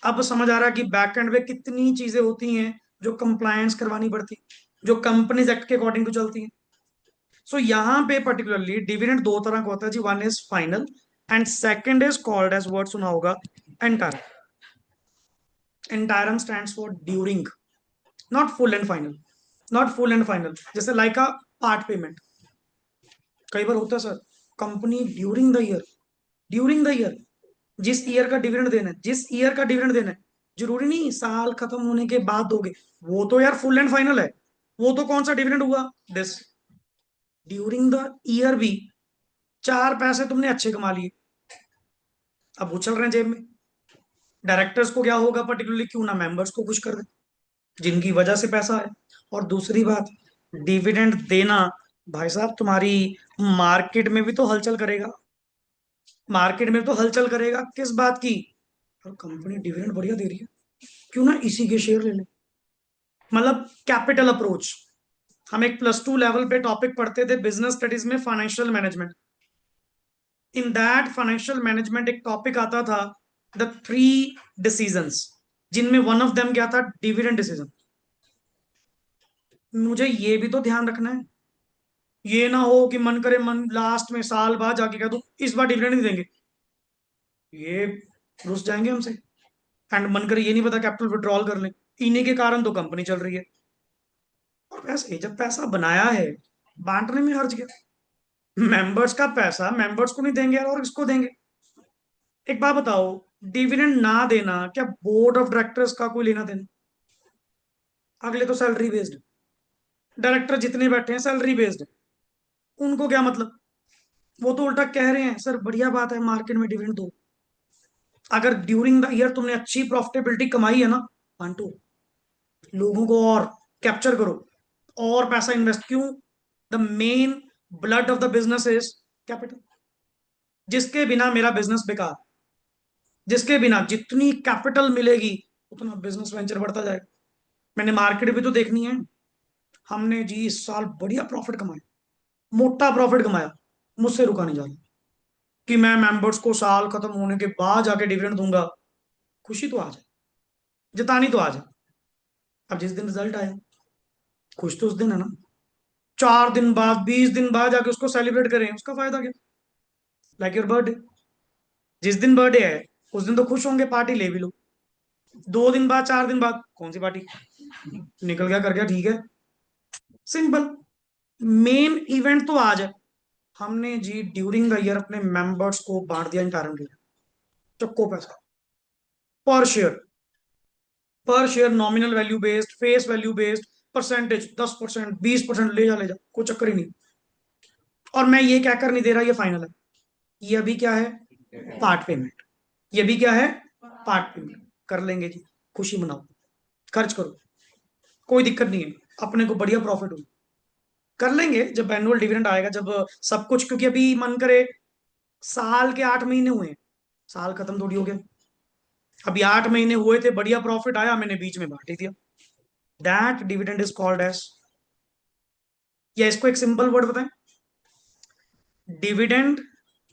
[SPEAKER 1] अब समझ आ रहा है कि बैक एंड में कितनी चीजें होती हैं जो कंप्लायंस करवानी पड़ती, जो कंपनीज एक्ट के अकॉर्डिंग टू चलती हैं। सो यहाँ पे पर्टिकुलरली डिविडेंड दो तरह का होता है जी, one is final and second is called as, word सुना होगा, interim. Interim stands for during, not full and final, not full and final. जैसे लाइक अ पार्ट पेमेंट, कई बार होता है sir, company during the year, during the year, जिस ईयर का डिविडेंड देना है, जिस ईयर का डिविडेंड देना है, जरूरी नहीं साल खत्म होने के बाद दोगे, वो तो यार फुल एंड फाइनल है। वो तो कौन सा डिविडेंड हुआ, दिस, ड्यूरिंग द ईयर भी। चार पैसे तुमने अच्छे कमा लिए, अब उछल रहे हैं जेब में। डायरेक्टर्स को क्या होगा पर्टिकुलरली, क्यों ना मेंबर्स को खुश कर दे, जिनकी वजह से पैसा है। और दूसरी बात, डिविडेंड देना, भाई साहब तुम्हारी मार्केट में भी तो हलचल करेगा। मार्केट में तो हलचल करेगा किस बात की, और कंपनी डिविडेंड बढ़िया दे रही है, क्यों ना इसी के शेयर ले ले। मतलब कैपिटल अप्रोच। हम एक +2 लेवल पे टॉपिक पढ़ते थे बिजनेस स्टडीज में, financial management. In that financial management एक टॉपिक आता था, द 3 डिसीजंस, जिनमें वन ऑफ देम क्या था, डिविडेंड डिसीजन। मुझे ये भी तो ध्यान रखना है, ये ना हो कि मन करे मन लास्ट में साल बाद जाके कह दो इस बार डिविडेंड नहीं देंगे, ये रुस जाएंगे हमसे। एंड मन करे ये नहीं पता कैपिटल विड्रॉल कर लें, इन्हीं के कारण तो कंपनी चल रही है। और वैसे जब पैसा बनाया है, बांटने में हर्ज गया, मेंबर्स का पैसा मेंबर्स को नहीं देंगे यार, और किसको देंगे? एक बात बताओ, डिविडेंड ना देना क्या बोर्ड ऑफ डायरेक्टर्स का कोई लेना देना? अगले तो सैलरी बेस्ड, डायरेक्टर जितने बैठे हैं सैलरी बेस्ड, उनको क्या मतलब? वो तो उल्टा कह रहे हैं सर बढ़िया बात है मार्केट में डिविडेंड दो, अगर ड्यूरिंग द ईयर तुमने अच्छी प्रॉफिटेबिलिटी कमाई है ना, बांटो, लोगों को और कैप्चर करो, और पैसा इन्वेस्ट। क्यों? The main blood of the business is capital. जिसके बिना मेरा बिजनेस बेकार, जिसके बिना जितनी कैपिटल मिलेगी उतना बिजनेस वेंचर बढ़ता जाएगा। मैंने मार्केट भी तो देखनी है। हमने जी इस साल बढ़िया प्रॉफिट कमाया, मोटा प्रॉफिट कमाया, मुझसे रुका नहीं जा रहा कि मैं मेंबर्स को साल खत्म होने के बाद जाके डिविडेंड दूंगा। खुशी तो आ जाए, जतानी तो आ जाए। अब जिस दिन रिजल्ट आया, खुश तो उस दिन है ना, 4 दिन बाद 20 दिन बाद जाके उसको सेलिब्रेट करें, उसका फायदा क्या? लाइक योर बर्थडे, जिस दिन बर्थडे है उस दिन तो खुश होंगे, पार्टी ले भी लो। 2 दिन बाद 4 दिन बाद कौन सी पार्टी, निकल गया कर गया, ठीक है, सिंपल। मेन इवेंट तो आज है, हमने जी ड्यूरिंग द ईयर अपने मेंबर्स को बांट दिया इंटायर इंडिया, चक्को पैसा पर share nominal value based, face value based, percentage 10%, 20%, ले जा, कोई चक्कर ही नहीं। और मैं ये क्या कर नहीं दे रहा, ये फाइनल है। ये अभी क्या है, पार्ट पेमेंट। ये भी क्या है, पार्ट पेमेंट। कर लेंगे जी, खुशी मनाओ, खर्च करो, कोई दिक्कत नहीं है, अपने को बढ़िया प्रॉफिट हो। कर लेंगे जब एनुअल डिविडेंड आएगा, जब सब कुछ, क्योंकि अभी मन करे, साल के 8 महीने हुए हैं, साल खत्म थोड़ी हो गया। अभी 8 महीने हुए थे, बढ़िया प्रॉफिट आया, मैंने बीच में बांट ही दिया। That dividend is called as, या इसको एक सिंपल वर्ड बताएं, डिविडेंड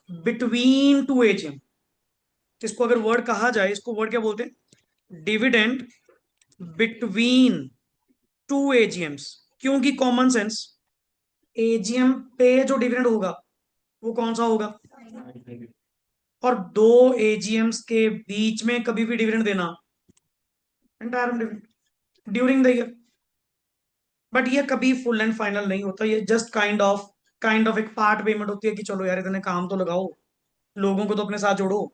[SPEAKER 1] बिटवीन टू एजीएम। इसको अगर वर्ड कहा जाए, इसको वर्ड क्या बोलते हैं, डिविडेंड बिटवीन टू एजीएम्स। क्योंकि कॉमन सेंस, एजीएम पे जो डिविडेंड होगा वो कौन सा होगा, और दो एजीएम्स के बीच में कभी भी डिविडेंड देना, entire dividend during the year. But ये कभी फुल एंड फाइनल नहीं होता, ये जस्ट काइंड ऑफ एक पार्ट पेमेंट होती है कि चलो यार इतने काम तो लगाओ, लोगों को तो अपने साथ जोड़ो।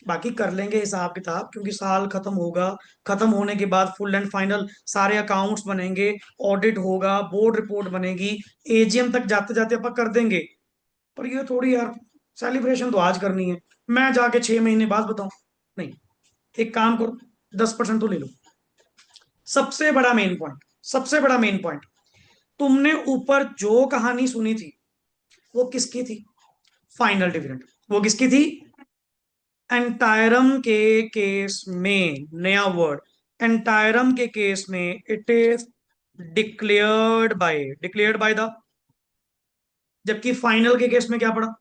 [SPEAKER 1] बाकी कर लेंगे हिसाब किताब, क्योंकि साल खत्म होगा, खत्म होने के बाद फुल एंड फाइनल सारे अकाउंट्स बनेंगे, ऑडिट होगा, बोर्ड रिपोर्ट बनेगी, एजीएम तक जाते जाते अपन कर देंगे। पर ये थोड़ी यार, सेलिब्रेशन तो आज करनी है, मैं जाके 6 महीने बाद बताऊं, नहीं। एक काम करो, 10% तो ले लो। सबसे बड़ा मेन पॉइंट, सबसे बड़ा मेन पॉइंट, तुमने ऊपर जो कहानी सुनी थी वो किसकी थी, फाइनल डिविडेंड। वो किसकी थी, एंटायरम के केस में, नया वर्ड, एंटायरम के केस में it is declared by the, जबकि फाइनल के केस में क्या पड़ा,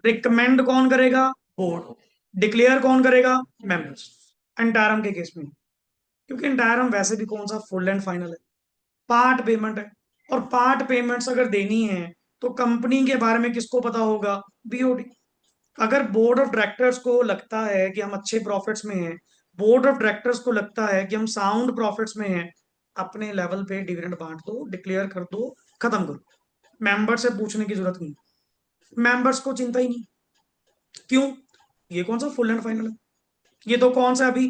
[SPEAKER 1] रिकमेंड कौन करेगा, बोर्ड, डिक्लेयर कौन करेगा, मेंबर्स। एंटायरम के केस में, क्योंकि एंटायरम वैसे भी कौन सा फुल एंड फाइनल है, पार्ट पेमेंट है। और पार्ट पेमेंट्स अगर देनी है तो कंपनी के बारे में किसको पता होगा, बीओडी। अगर बोर्ड ऑफ डायरेक्टर्स को लगता है कि हम अच्छे प्रॉफिट्स में हैं, बोर्ड ऑफ डायरेक्टर्स को लगता है कि हम साउंड प्रॉफिट्स में हैं, अपने लेवल पे डिविडेंड बांट दो, डिक्लेयर कर दो, खत्म करो। मेंबर से पूछने की जरूरत नहीं, मेंबर्स को चिंता ही नहीं। क्यों, ये कौन सा फुल एंड फाइनल है, ये तो कौन सा अभी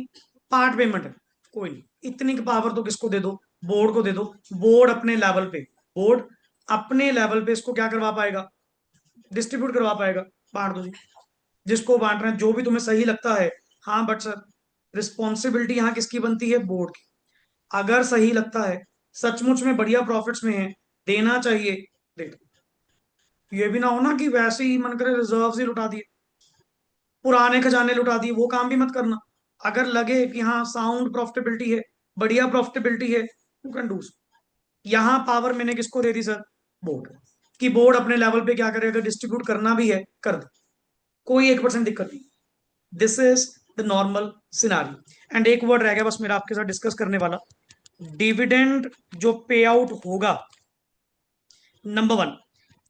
[SPEAKER 1] पार्ट पेमेंट है। कोई नहीं, इतनी पावर तो किसको दे दो, बोर्ड को दे दो। बोर्ड अपने लेवल पे, बोर्ड अपने लेवल पे इसको क्या करवा पाएगा, डिस्ट्रीब्यूट करवा पाएगा। बांट दो जी, जिसको बांटना है, जो भी तुम्हें सही लगता है। हाँ बट सर, रिस्पॉन्सिबिलिटी यहाँ किसकी बनती है, बोर्ड की। अगर सही लगता है, सचमुच में बढ़िया प्रॉफिट्स में है, देना चाहिए, दे दो। ये भी ना हो ना कि वैसे ही मन करे रिजर्व ही लुटा दिए, पुराने खजाने लुटा दिए, वो काम भी मत करना। अगर लगे कि हाँ साउंड प्रॉफिटेबिलिटी है, बढ़िया प्रॉफिटेबिलिटी है, यू कैन डू। यहाँ पावर मैंने किसको दे दी सर, बोर्ड की। बोर्ड अपने लेवल पे क्या करे, अगर डिस्ट्रीब्यूट करना भी है कर दे, कोई 1% दिक्कत नहीं। This is the normal scenario. And एक वर्ड रह गया बस मेरा आपके साथ डिस्कस करने वाला, डिविडेंड जो पे आउट होगा, number one,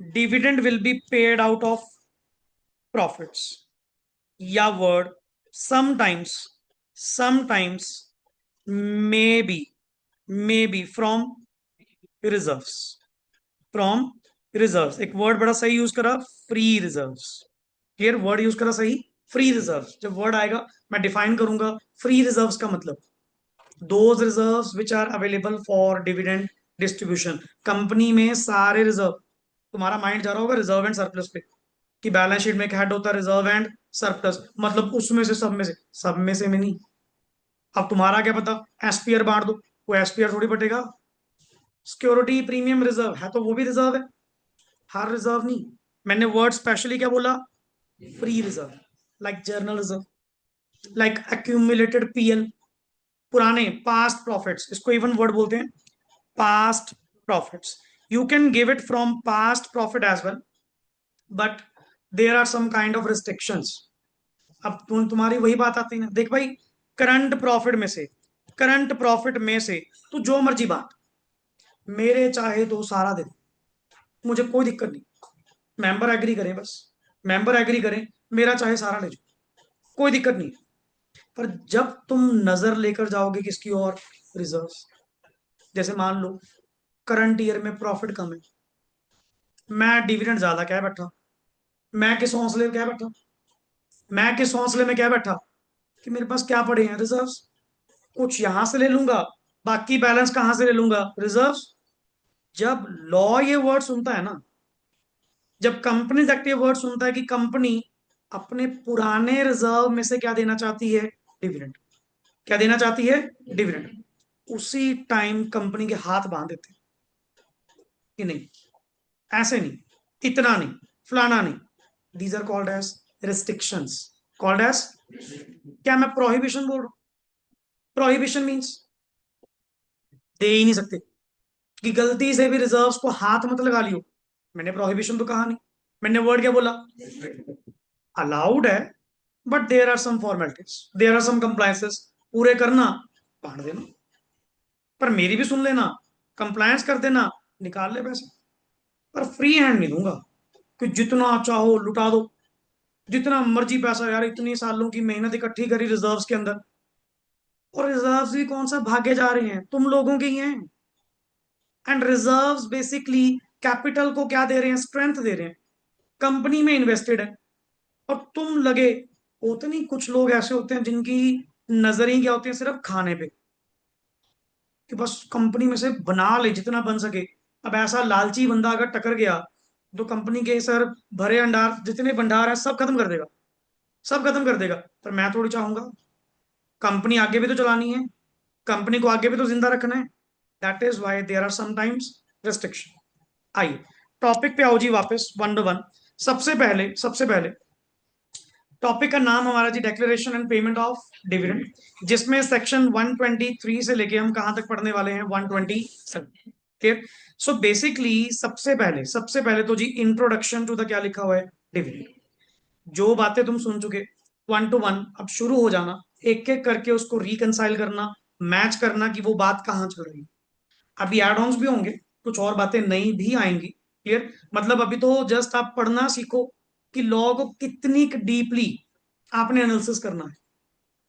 [SPEAKER 1] dividend will be paid out of profits, या word sometimes, sometimes may be from reserves, from reserves. एक वर्ड बड़ा सही यूज करा, free reserves. Clear, word use करा सही, फ्री रिजर्व्स। जब वर्ड आएगा मैं डिफाइन करूंगा, फ्री रिजर्व्स का मतलब those reserves which are available for dividend distribution. Company में सारे रिजर्व, तुम्हारा माइंड जा रहा होगा रिजर्व एंड सरप्लस पे, कि बैलेंस शीट में एक हेड होता है रिजर्व एंड सरप्लस, मतलब उसमें से, सब में से, सब में से में नहीं। अब तुम्हारा क्या पता, एसपीआर बांट दो, वो एसपीआर थोड़ी बटेगा। सिक्योरिटी प्रीमियम रिजर्व है तो वो भी रिजर्व है, हर रिजर्व नहीं। मैंने वर्ड स्पेशली क्या बोला, free reserve, like general reserve, like accumulated PL, पुराने पास्ट प्रॉफिट्स, इसको इवन वर्ड बोलते हैं, past profits. You can give it from past profit as well, but there are some kind of restrictions. अब तुम्हारी वही बात आती है ना, देख भाई, करंट प्रॉफिट में से, करंट प्रॉफिट में से तू जो मर्जी बात, मेरे चाहे तो सारा दे दे, मुझे कोई दिक्कत नहीं। मेंबर एग्री करें बस, मेंबर एग्री करें, मेरा चाहे सारा ले जाओ, कोई दिक्कत नहीं। पर जब तुम नजर लेकर जाओगे किसकी और, रिजर्व्स। जैसे मान लो करंट ईयर में प्रॉफिट कम है, मैं डिविडेंड ज्यादा क्या बैठा, मैं किस हौसले में क्या बैठा, मैं किस हौसले में क्या बैठा कि मेरे पास क्या पड़े हैं, रिजर्व्स। कुछ यहां से ले लूंगा, बाकी बैलेंस कहां से ले लूंगा, रिजर्व्स। जब लॉ ये वर्ड सुनता है ना, जब कंपनीज एक्ट ये वर्ड सुनता है कि कंपनी अपने पुराने रिजर्व में से क्या देना चाहती है, डिविडेंड, क्या देना चाहती है, डिविडेंड, उसी टाइम कंपनी के हाथ बांध देते हैं कि नहीं, ऐसे नहीं, इतना नहीं, फलाना नहीं। These are called as restrictions, called as, क्या मैं प्रोहिबिशन बोल रहा हूं, प्रोहिबिशन मीन्स दे ही नहीं सकते, कि गलती से भी रिजर्व्स को हाथ मत लगा लियो। मैंने प्रोहिबिशन तो कहा नहीं, मैंने वर्ड क्या बोला, अलाउड है, but there are some formalities, there are some compliances, पूरे करना, बांट देना, पर मेरी भी सुन लेना, कंप्लायंस कर देना, निकाल ले पैसे। पर फ्री हैंड नहीं दूंगा कि जितना चाहो लुटा दो, जितना मर्जी पैसा, यार इतनी सालों की मेहनत इकट्ठी करी रिजर्व्स के अंदर, और रिजर्व्स भी कौन सा भागे जा रहे हैं, तुम लोगों के ही हैं। एंड रिजर्व्स बेसिकली कैपिटल को क्या दे रहे हैं, स्ट्रेंथ दे रहे हैं, कंपनी में इन्वेस्टेड है। और तुम लगे, होते नहीं कुछ लोग ऐसे होते हैं जिनकी नजर ही क्या होती है, सिर्फ खाने पे, कि बस कंपनी में से बना ले जितना बन सके। अब ऐसा लालची बंदा अगर टकर गया, तो कंपनी के सर भरे अंडार जितने भंडार है सब खत्म कर देगा, सब खत्म कर देगा। पर मैं थोड़ी चाहूंगा, कंपनी आगे भी तो चलानी है, कंपनी को आगे भी तो जिंदा रखना है। That is why there are sometimes restriction. आइए टॉपिक पे आओ जी, वापस वन टू वन। सबसे पहले टॉपिक का नाम हमारा जी declaration and payment of dividend, जिसमें सेक्शन 123 से लेके हम कहां तक पढ़ने वाले हैं, 127। क्लियर। सो बेसिकली सबसे पहले तो जी इंट्रोडक्शन टू द क्या लिखा हुआ है, डिविडेंड। जो बातें तुम सुन चुके, वन टू वन अब शुरू हो जाना, एक एक करके उसको रिकंसाइल करना, मैच करना कि वो बात कहाँ चल रही है। अभी एड ऑन्स भी होंगे, कुछ और बातें नई भी आएंगी। क्लियर। मतलब अभी तो जस्ट आप पढ़ना सीखो कि लॉ को कितनी डीपली आपने एनालिसिस करना है,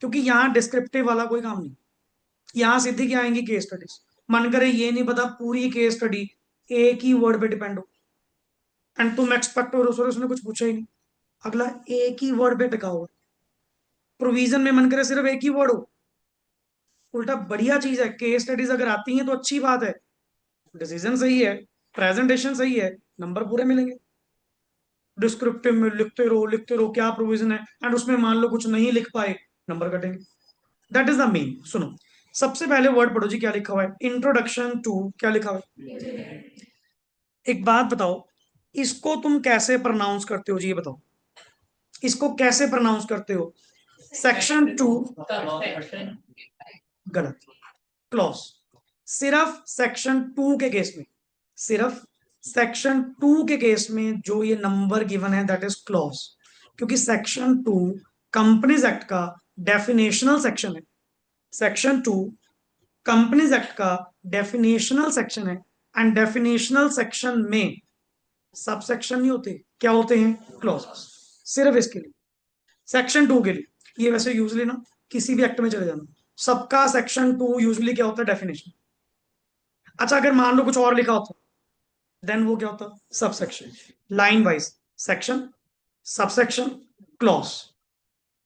[SPEAKER 1] क्योंकि यहाँ डिस्क्रिप्टिव वाला कोई काम नहीं। यहाँ सीधी क्या आएंगी, केस स्टडीज। मन करे ये नहीं पता पूरी केस स्टडी एक ही वर्ड पे डिपेंड हो, एंड तुम एक्सपेक्ट हो रहे हो उसने कुछ पूछा ही नहीं, अगला एक ही वर्ड पे टिका हुआ। प्रोविजन में मन करे सिर्फ एक ही वर्ड हो, उल्टा बढ़िया चीज है, केस स्टडीज अगर आती हैं तो अच्छी बात है, डिसीजन सही है, प्रेजेंटेशन सही है, नंबर पूरे मिलेंगे। डिस्क्रिप्टिव में लिखते रहो क्या प्रोविजन है, एंड उसमें मान लो कुछ नहीं लिख पाए, नंबर कटेंगे। That is the main. सुनो, सबसे पहले वर्ड पढ़ो जी, क्या लिखा हुआ है, इंट्रोडक्शन टू, क्या लिखा हुआ है। एक बात बताओ, इसको तुम कैसे प्रोनाउंस करते हो जी, ये बताओ, इसको कैसे प्रोनाउंस करते हो, सेक्शन टू, गलत, क्लॉज। सिर्फ सेक्शन टू के केस में, सिर्फ सेक्शन टू के केस में जो ये नंबर गिवन है दैट इज क्लॉज, क्योंकि सेक्शन टू कंपनीज एक्ट का डेफिनेशनल सेक्शन है। सेक्शन टू कंपनीज एक्ट का डेफिनेशनल सेक्शन है, एंड डेफिनेशनल सेक्शन में सब सेक्शन नहीं होते, क्या होते हैं, क्लॉजेस। सिर्फ इसके लिए, सेक्शन टू के लिए। ये वैसे यूजली ना किसी भी एक्ट में चले जाना, सबका सेक्शन टू यूजली क्या होता है, डेफिनेशन। अच्छा अगर मान लो कुछ और लिखा होता, देन वो क्या होता, sub section, line wise, section, sub section, clause,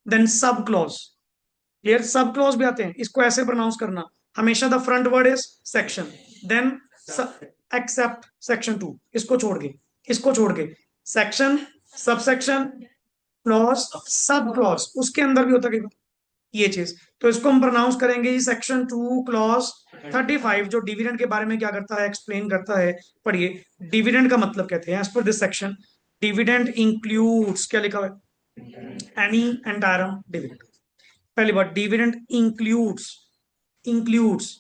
[SPEAKER 1] then sub clause. Clear. Sub clause भी आते हैं, इसको ऐसे प्रोनाउंस करना, हमेशा the front word is section, then except section two, इसको छोड़ के section, sub section, clause, sub clause, उसके अंदर भी होता है ये चीज। तो इसको हम प्रोनाउंस करेंगे सेक्शन टू क्लॉज 35, जो डिविडेंड के बारे में क्या करता है, एक्सप्लेन करता है। पढ़िए, डिविडेंड का मतलब कहते हैं as per this section, dividend includes, क्या लिखा हुआ है, एनी एंटायरम डिविडेंड। पहली बात, डिविडेंड इंक्लूड्स, इंक्लूड्स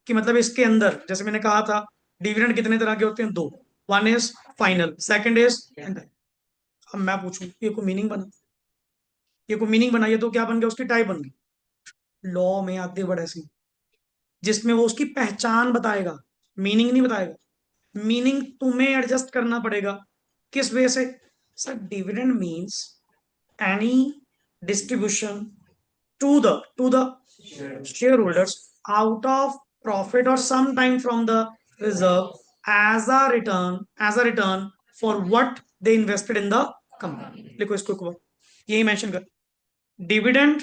[SPEAKER 1] कि मतलब इसके अंदर, जैसे मैंने कहा था, डिविडेंड कितने तरह के होते हैं, दो, one is final, second is entire. अब मैं पूछूं, ये को मीनिंग बनाइए तो क्या बन गया, उसकी टाइप बन गई। लॉ में आते वर्ड ऐसी, जिसमें वो उसकी पहचान बताएगा, मीनिंग नहीं बताएगा। मीनिंग तुम्हें एडजस्ट करना पड़ेगा, किस वे से, sir dividend means any distribution to the shareholders out of profit और some time from the reserve as a return for what they invested in the company. लिखो इसको एक बार, यही मेंशन कर। Dividend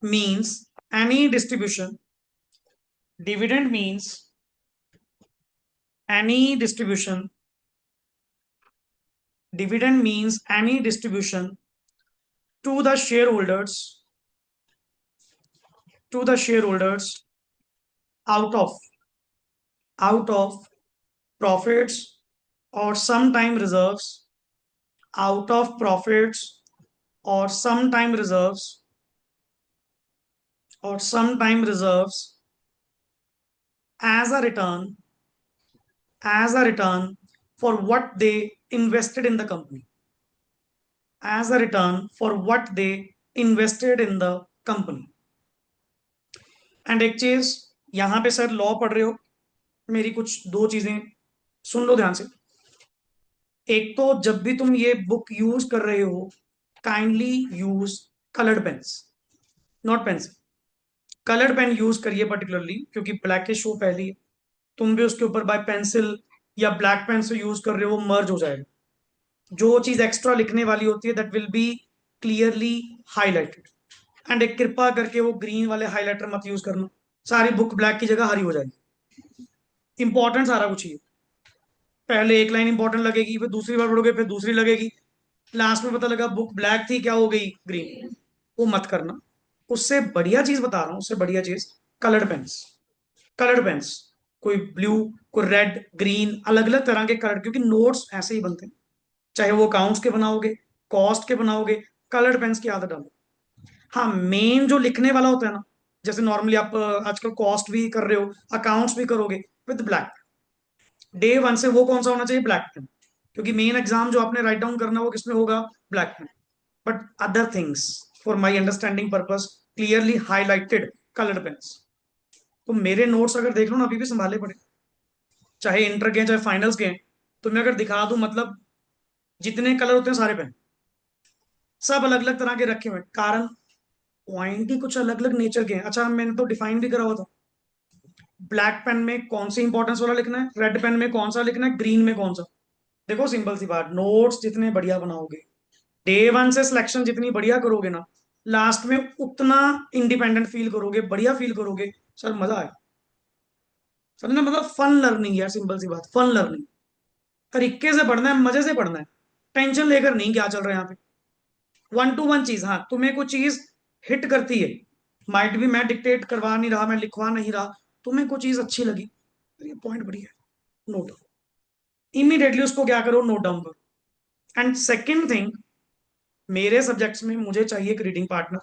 [SPEAKER 1] means any distribution, dividend means any distribution, dividend means any distribution to the shareholders, to the shareholders out of out of profits or sometime reserves, out of profits or sometime reserves, or sometime reserves as a return, as a return for what they invested in the company, as a return for what they invested in the company. And एक चीज, यहां पे सर लॉ पढ़ रहे हो, मेरी कुछ दो चीजें सुन लो ध्यान से। एक तो जब भी तुम ये बुक यूज कर रहे हो, kindly use coloured pens, not pencil. Coloured pen use करिए पर्टिकुलरली, क्योंकि ब्लैकिश वो पहली है, तुम भी उसके ऊपर बाय पेंसिल या ब्लैक पेन से यूज कर रहे हो, वो मर्ज हो जाएगा। जो चीज एक्स्ट्रा लिखने वाली होती है that will be clearly highlighted. And एक कृपा करके वो ग्रीन वाले हाईलाइटर मत यूज करना, सारी बुक ब्लैक की जगह हरी हो जाएगी। इंपॉर्टेंट सारा कुछ ही है, पहले एक लाइन इंपॉर्टेंट लगेगी, फिर दूसरी बार पढ़ोगे फिर दूसरी लगेगी, लास्ट में पता लगा बुक ब्लैक थी क्या हो गई ग्रीन। वो मत करना। उससे बढ़िया चीज बता रहा हूँ, उससे बढ़िया चीज कलर्ड पेन्स। कलर्ड पेन्स, कोई ब्लू, कोई रेड, ग्रीन, अलग अलग तरह के कलर, क्योंकि नोट्स ऐसे ही बनते हैं, चाहे वो अकाउंट्स के बनाओगे, कॉस्ट के बनाओगे, कलर्ड पेन्स की आदत डालो। हाँ, मेन जो लिखने वाला होता है ना, जैसे नॉर्मली आप आजकल कॉस्ट भी कर रहे हो, अकाउंट्स भी करोगे विद ब्लैक, डे वन से वो कौन सा होना चाहिए, ब्लैक पेन। क्योंकि मेन एग्जाम जो आपने राइट डाउन करना है वो किसमें होगा, black pen. But other things for my understanding purpose clearly highlighted coloured pens. तो मेरे नोट्स अगर देख लो ना, अभी भी संभाले पड़े, चाहे इंटर के चाहे फाइनल्स के, तो मैं अगर दिखा दूं, मतलब जितने कलर होते हैं सारे पेन, सब अलग अलग तरह के रखे हुए हैं। कारण पॉइंट ही कुछ अलग अलग नेचर के हैं। अच्छा, मैंने तो डिफाइन भी करा हुआ था, ब्लैक पेन में कौन सी इंपॉर्टेंस वाला लिखना है, रेड पेन में कौन सा लिखना है, ग्रीन में कौन सा। देखो सिंपल सी बात, नोट्स जितने बढ़िया बनाओगे, डे वन से सिलेक्शन जितनी बढ़िया करोगे ना, लास्ट में उतना इंडिपेंडेंट फील करोगे, बढ़िया फील करोगे, सर मजा आए। समझना, मतलब फन लर्निंग यार, सिंपल सी बात, फन लर्निंग। तरीके से पढ़ना है, मजे से पढ़ना है, टेंशन लेकर नहीं क्या चल रहा है यहाँ पे। वन टू वन चीज, हाँ तुम्हें कुछ चीज हिट करती है, माइट भी मैं डिक्टेट करवा नहीं रहा, मैं लिखवा नहीं रहा, तुम्हें कोई चीज अच्छी लगी, ये पॉइंट बढ़िया है, नोट, इमीडिएटली उसको क्या करो, नोट डाउन करो। एंड सेकेंड थिंग, मेरे सब्जेक्ट्स में मुझे चाहिए एक रीडिंग पार्टनर।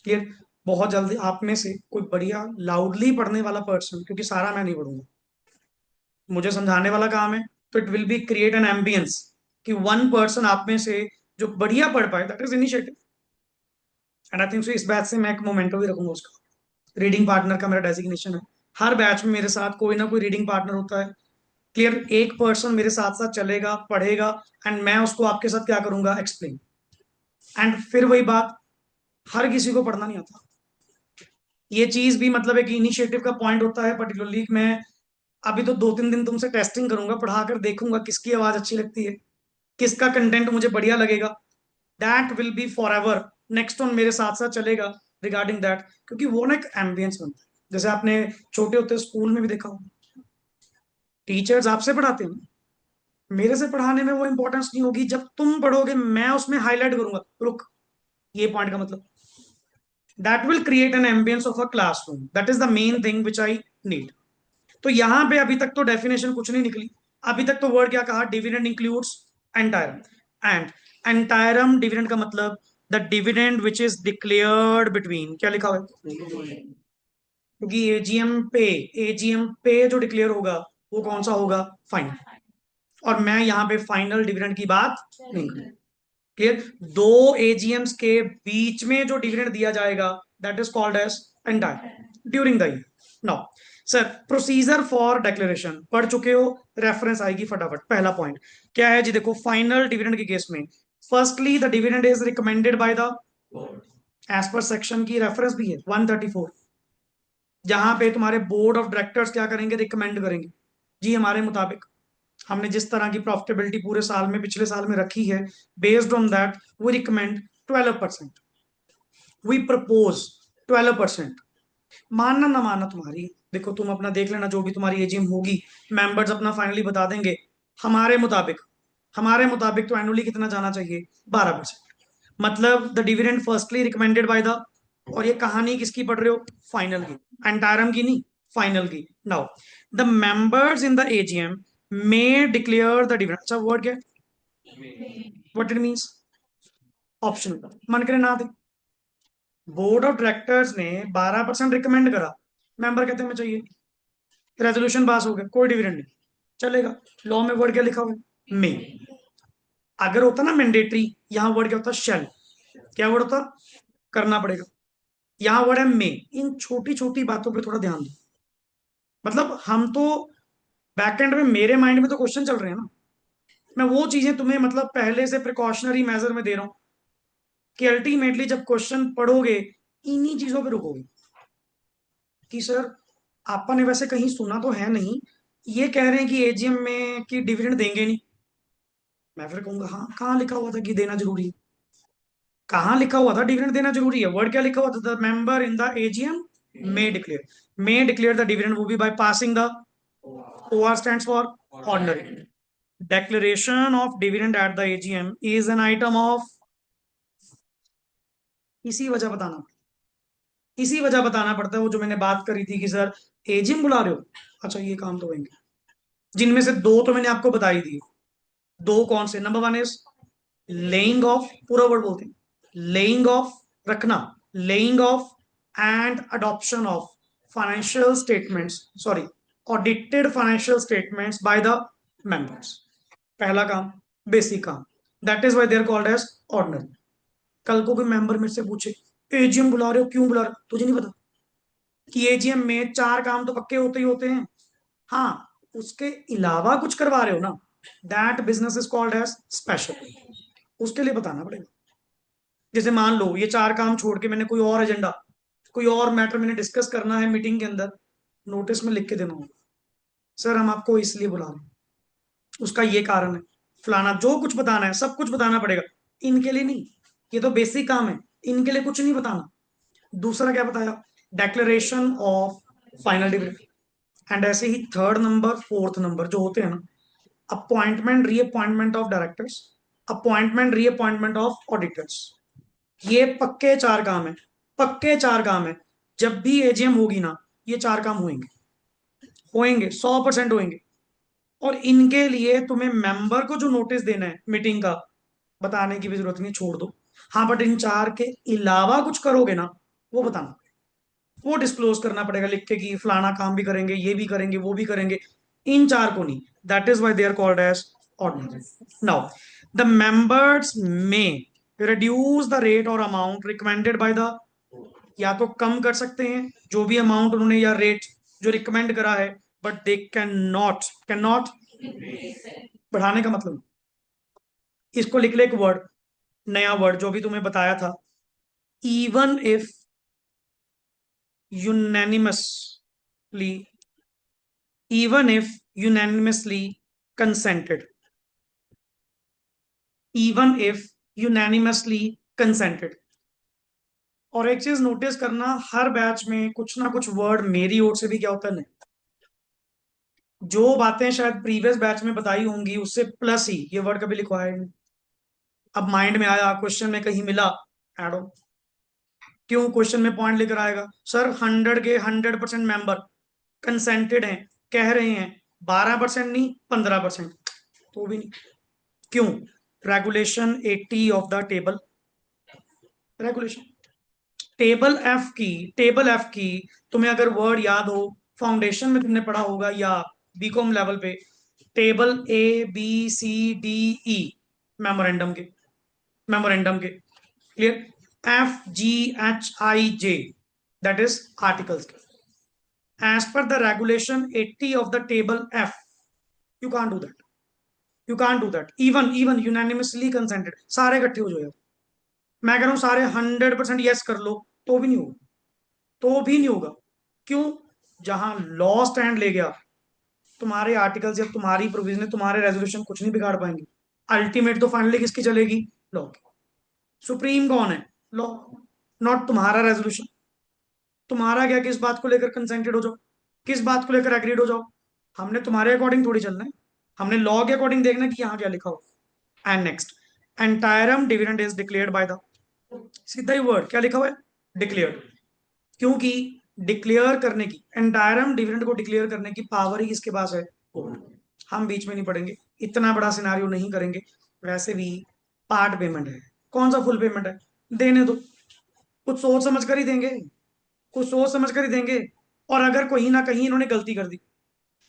[SPEAKER 1] क्लियर। बहुत जल्दी आप में से कोई बढ़िया लाउडली पढ़ने वाला पर्सन, क्योंकि सारा मैं नहीं पढ़ूंगा, मुझे समझाने वाला काम है, तो it will be create an ambience कि वन पर्सन आप में से जो बढ़िया पढ़ पाए, that is initiative. And I think so इस बैच से मैं एक मोमेंटो भी रखूंगा उसका, रीडिंग पार्टनर का मेरा डेजिग्नेशन है। हर बैच में मेरे साथ कोई ना कोई रीडिंग पार्टनर होता है। क्लियर। एक पर्सन मेरे साथ साथ चलेगा, पढ़ेगा, एंड मैं उसको आपके साथ क्या करूंगा, एक्सप्लेन। एंड फिर वही बात, हर किसी को पढ़ना नहीं आता, ये चीज भी मतलब एक इनिशिएटिव का पॉइंट होता है। पर्टिकुलरली मैं अभी तो 2-3 दिन तुमसे टेस्टिंग करूंगा, पढ़ाकर देखूंगा किसकी आवाज अच्छी लगती है, किसका कंटेंट मुझे बढ़िया लगेगा। That will be for ever, next on मेरे साथ साथ चलेगा रिगार्डिंग दैट, क्योंकि वो ना एक एम्बियंस बनता है। जैसे आपने छोटे होते स्कूल में भी देखा हो, टीचर्स आपसे पढ़ाते हैं, मेरे से पढ़ाने में वो इंपॉर्टेंस नहीं होगी, जब तुम पढ़ोगे मैं उसमें हाईलाइट करूंगा, रुक, ये पॉइंट का मतलब, that will create an ambience of a classroom, that is the main thing which I need. तो यहां पे अभी तक तो डेफिनेशन कुछ नहीं निकली। अभी तक तो वर्ड क्या कहा, डिविडेंड इंक्लूड्स एंटायरम, एंड एंटायरम डिविडेंड का मतलब the dividend which is declared between, क्या लिखा हुआ है, क्योंकि एजीएम पे जो डिक्लेयर होगा वो कौन सा होगा, फाइनल। और मैं यहाँ पे फाइनल डिविडेंड की बात नहीं करूँ। क्लियर। दो एजीएम्स के बीच में जो डिविडेंड दिया जाएगा that is called as entire during the year. Now sir, procedure for declaration पढ़ चुके हो, रेफरेंस आएगी फटाफट। पहला पॉइंट क्या है जी, देखो फाइनल डिविडेंड के केस में, firstly the dividend is recommended by the, as per section की रेफरेंस भी है 134, जहां पे तुम्हारे बोर्ड ऑफ डायरेक्टर्स क्या करेंगे, रिकमेंड करेंगे जी हमारे मुताबिक हमने जिस तरह की प्रॉफिटेबिलिटी पूरे साल में पिछले साल में रखी है, based on that we recommend 12%, we propose 12%। मानना ना मानना तुम्हारी, देखो तुम अपना देख लेना, जो भी तुम्हारी एजीएम होगी मेंबर्स अपना फाइनली बता देंगे। हमारे मुताबिक तो एनुअली कितना जाना चाहिए? 12%। मतलब the dividend firstly recommended by the, और ये कहानी किसकी पढ़ रहे हो? फाइनल की, एंटायरम की नहीं, फाइनल की। Now the members in the AGM may declare the dividend. अच्छा वर्ड क्या? What it means? ऑप्शन मन करे ना दे। बोर्ड ऑफ डायरेक्टर्स ने 12% रिकमेंड करा, मेंबर कहते हैं मैं चाहिए, रेजोल्यूशन पास हो गया, कोई डिविडेंड नहीं, चलेगा। लॉ में वर्ड क्या लिखा हुआ है? मे। अगर होता ना मैंडेटरी, यहां वर्ड क्या होता? शेल। क्या वर्ड होता? करना पड़ेगा। यहां वर्ड है मे। इन छोटी छोटी बातों पे थोड़ा ध्यान दो। मतलब हम तो बैक एंड में, मेरे माइंड में तो क्वेश्चन चल रहे हैं ना, मैं वो चीजें तुम्हें मतलब पहले से प्रिकॉशनरी मेजर में दे रहा हूं कि अल्टीमेटली जब क्वेश्चन पढ़ोगे इन्हीं चीजों पे रुकोगे कि सर आपने वैसे कहीं सुना तो है नहीं, ये कह रहे हैं कि एजीएम में कि डिविडेंड देंगे नहीं। मैं फिर कहूंगा हाँ, कहाँ लिखा हुआ था कि देना जरूरी है? कहाँ लिखा हुआ था डिविडेंड देना जरूरी है? वर्ड क्या लिखा हुआ था? The member in the AGM may declare the dividend वो भी by passing the, OR stands for ordinary declaration of dividend at the AGM is an item of, इसी वजह बताना, इसी वजह बताना पड़ता है वो जो मैंने बात करी थी कि सर एजीएम बुला रहे हो, अच्छा ये काम तो होंगे, जिनमें से दो तो मैंने आपको बताई दी। दो कौन से? Number one is laying off, पूरा वर्ड बोलते हैं, लेइंग ऑफ, रखना, laying off and adoption of financial statements, sorry, audited financial statements by the members. पहला काम, बेसिक काम, that is why they are called as ordinary. कल को कोई मेंबर मेरे से पूछे एजीएम बुला रहे हो, क्यों बुला रहे हो? तुझे नहीं पता कि एजीएम में चार काम तो पक्के होते ही होते हैं? हाँ, उसके अलावा कुछ करवा रहे हो ना, that business is called as special. उसके लिए बताना पड़ेगा। जैसे मान लो ये चार काम छोड़ के मैंने कोई और एजेंडा, कोई और मैटर मैंने डिस्कस करना है मीटिंग के अंदर, नोटिस में लिख के देना होगा, सर हम आपको इसलिए बुला रहे हैं, उसका ये कारण है, फलाना, जो कुछ बताना है सब कुछ बताना पड़ेगा। इनके लिए नहीं, ये तो बेसिक काम है, इनके लिए कुछ नहीं बताना। दूसरा क्या बताया? Declaration of final dividend. And ऐसे ही थर्ड नंबर फोर्थ नंबर जो होते हैं ना, appointment reappointment of directors, appointment reappointment of auditors, ये पक्के चार काम है, पक्के चार काम है। जब भी एजीएम होगी ना, ये चार काम होंगे, होंगे 100% होंगे। और इनके लिए तुम्हें मेंबर को जो नोटिस देना है मीटिंग का, बताने की भी जरूरत नहीं, छोड़ दो। हाँ बट इन चार के अलावा कुछ करोगे ना, वो बताना, वो डिस्क्लोज करना पड़ेगा लिख के कि फलाना काम भी करेंगे, ये भी करेंगे, वो भी करेंगे। इन चार को नहीं, that is why they are called as ordinary. Now the members में रिड्यूस द रेट और अमाउंट रिकमेंडेड बाय द, या तो कम कर सकते हैं जो भी अमाउंट उन्होंने या रेट जो रिकमेंड करा है, बट दे कैन नॉट बढ़ाने का मतलब, इसको लिख ले एक वर्ड, नया वर्ड जो भी तुम्हें बताया था, even if unanimously, even if unanimously consented, even if unanimously consented। और एक चीज नोटिस करना, हर बैच में कुछ ना कुछ वर्ड मेरी ओर से भी क्या होता है, नहीं, जो बातें शायद प्रीवियस बैच में बताई होंगी उससे प्लस ही ये वर्ड कभी लिखवाया ही नहीं। अब माइंड में आया, क्वेश्चन में कहीं मिला, ऐड ऑन। क्यों क्वेश्चन में पॉइंट लेकर आएगा? सर 100 के 100% मेंबर कंसेंटेड हैं, कह रहे हैं, 12% नहीं 15%, तो भी नहीं। क्यों? Regulation 80 of the table, regulation table F की तुम्हें अगर वर्ड याद हो, फाउंडेशन में तुमने पढ़ा होगा या बीकॉम लेवल पे, टेबल ABCDE, मेमोरेंडम के clear, FGHIJ, that is articles के, as per the regulation 80 of the table F, you can't do that, you can't do that, even even unanimously consented, सारे इकट्ठे हो जाएगा, मैं कह रहा हूं सारे 100% यस कर लो, तो भी नहीं होगा, तो भी नहीं होगा। क्यों? जहां लॉ स्टैंड ले गया तुम्हारे आर्टिकल्स या तुम्हारी प्रोविजन, तुम्हारे रेजोल्यूशन कुछ नहीं बिगाड़ पाएंगे। अल्टीमेट तो फाइनली किसकी चलेगी? लॉ की। सुप्रीम कौन है? लॉ। नॉट तुम्हारा रेजोल्यूशन। तुम्हारा क्या, किस बात को लेकर कंसेंटेड हो जाओ, किस बात को लेकर एग्रीड हो जाओ। हमने तुम्हारे अकॉर्डिंग थोड़ी चलना है, हमने लॉ के अकॉर्डिंग देखना है कि यहाँ क्या लिखा हो। And next, interim dividend is declared by the, सीधा ही वर्ड क्या लिखा हुआ है? डिक्लेयर्ड। क्योंकि डिक्लेयर करने की, एंटायरम डिविडेंड को डिक्लेयर करने की पावर ही किसके पास है? कोर्ट। हम बीच में नहीं पड़ेंगे, इतना बड़ा सिनारियो नहीं करेंगे। वैसे भी पार्ट पेमेंट है, कौन सा फुल पेमेंट है? देने दो, कुछ सोच समझ कर ही देंगे, कुछ सोच समझ कर ही देंगे। और अगर कहीं ना कहीं इन्होंने गलती कर दी,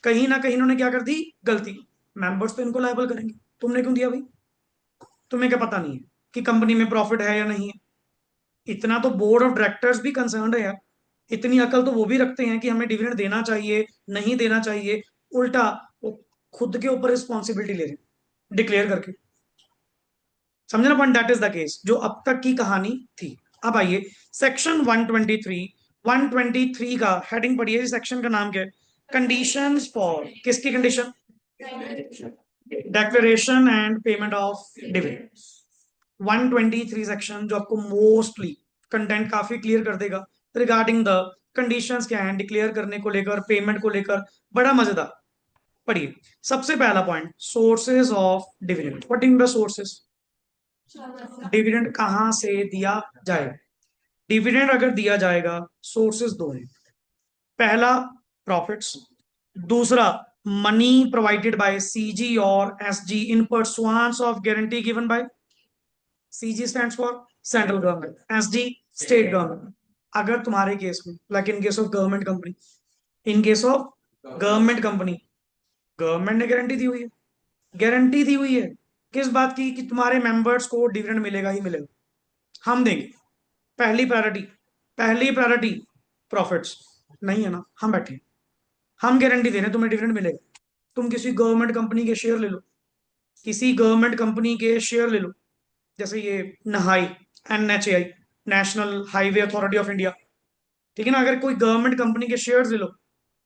[SPEAKER 1] कहीं ना कहीं इन्होंने क्या कर दी? गलती, मेंबर्स तो इनको लायबल करेंगे। तुमने क्यों दिया भाई? तुम्हें क्या पता नहीं है कि कंपनी में प्रॉफिट है या नहीं है? इतना तो बोर्ड ऑफ डायरेक्टर्स भी कंसर्न है यार, इतनी अकल तो वो भी रखते हैं कि हमें डिविडेंड देना चाहिए, नहीं देना चाहिए। उल्टा वो खुद के ऊपर रिस्पॉन्सिबिलिटी ले रहे हैं डिक्लेयर करके। समझना point? That is the case जो अब तक की कहानी थी। अब आइए सेक्शन 123। 123 का हेडिंग पढ़िए, इस सेक्शन का नाम क्या है? कंडीशंस फॉर, किसकी condition? Declaration and payment of dividend. 123 section जो आपको मोस्टली कंटेंट काफी क्लियर कर देगा रिगार्डिंग द कंडीशंस क्या हैं डिक्लेयर करने को लेकर, पेमेंट को लेकर। बड़ा मजेदार। पढ़िए, सबसे पहला point, sources of dividend. What in the sources? Dividend कहां से दिया जाएगा? डिविडेंड अगर दिया जाएगा, सोर्सेज दो हैं। पहला, प्रॉफिट्स। दूसरा, मनी प्रोवाइडेड बाय सीजी और SG in pursuance of guarantee given by, CG stands for central government, SG state government. अगर तुम्हारे केस में, like in case of government company, in case of government company, government ने गारंटी दी हुई है, गारंटी दी हुई है किस बात की? कि तुम्हारे मेंबर्स को डिविडेंड मिलेगा ही मिलेगा, हम देंगे। पहली प्रायोरिटी, पहली प्रायोरिटी प्रॉफिट्स। नहीं है ना, हम बैठे हैं, हम गारंटी दे रहे हैं तुम्हें डिविडेंड मिलेगा। तुम किसी गवर्नमेंट कंपनी के शेयर ले लो, किसी गवर्नमेंट कंपनी के शेयर ले लो, जैसे ये नहाई, NHAI, national highway authority of India, ठीक है ना। अगर कोई गवर्नमेंट कंपनी के शेयर्स ले लो,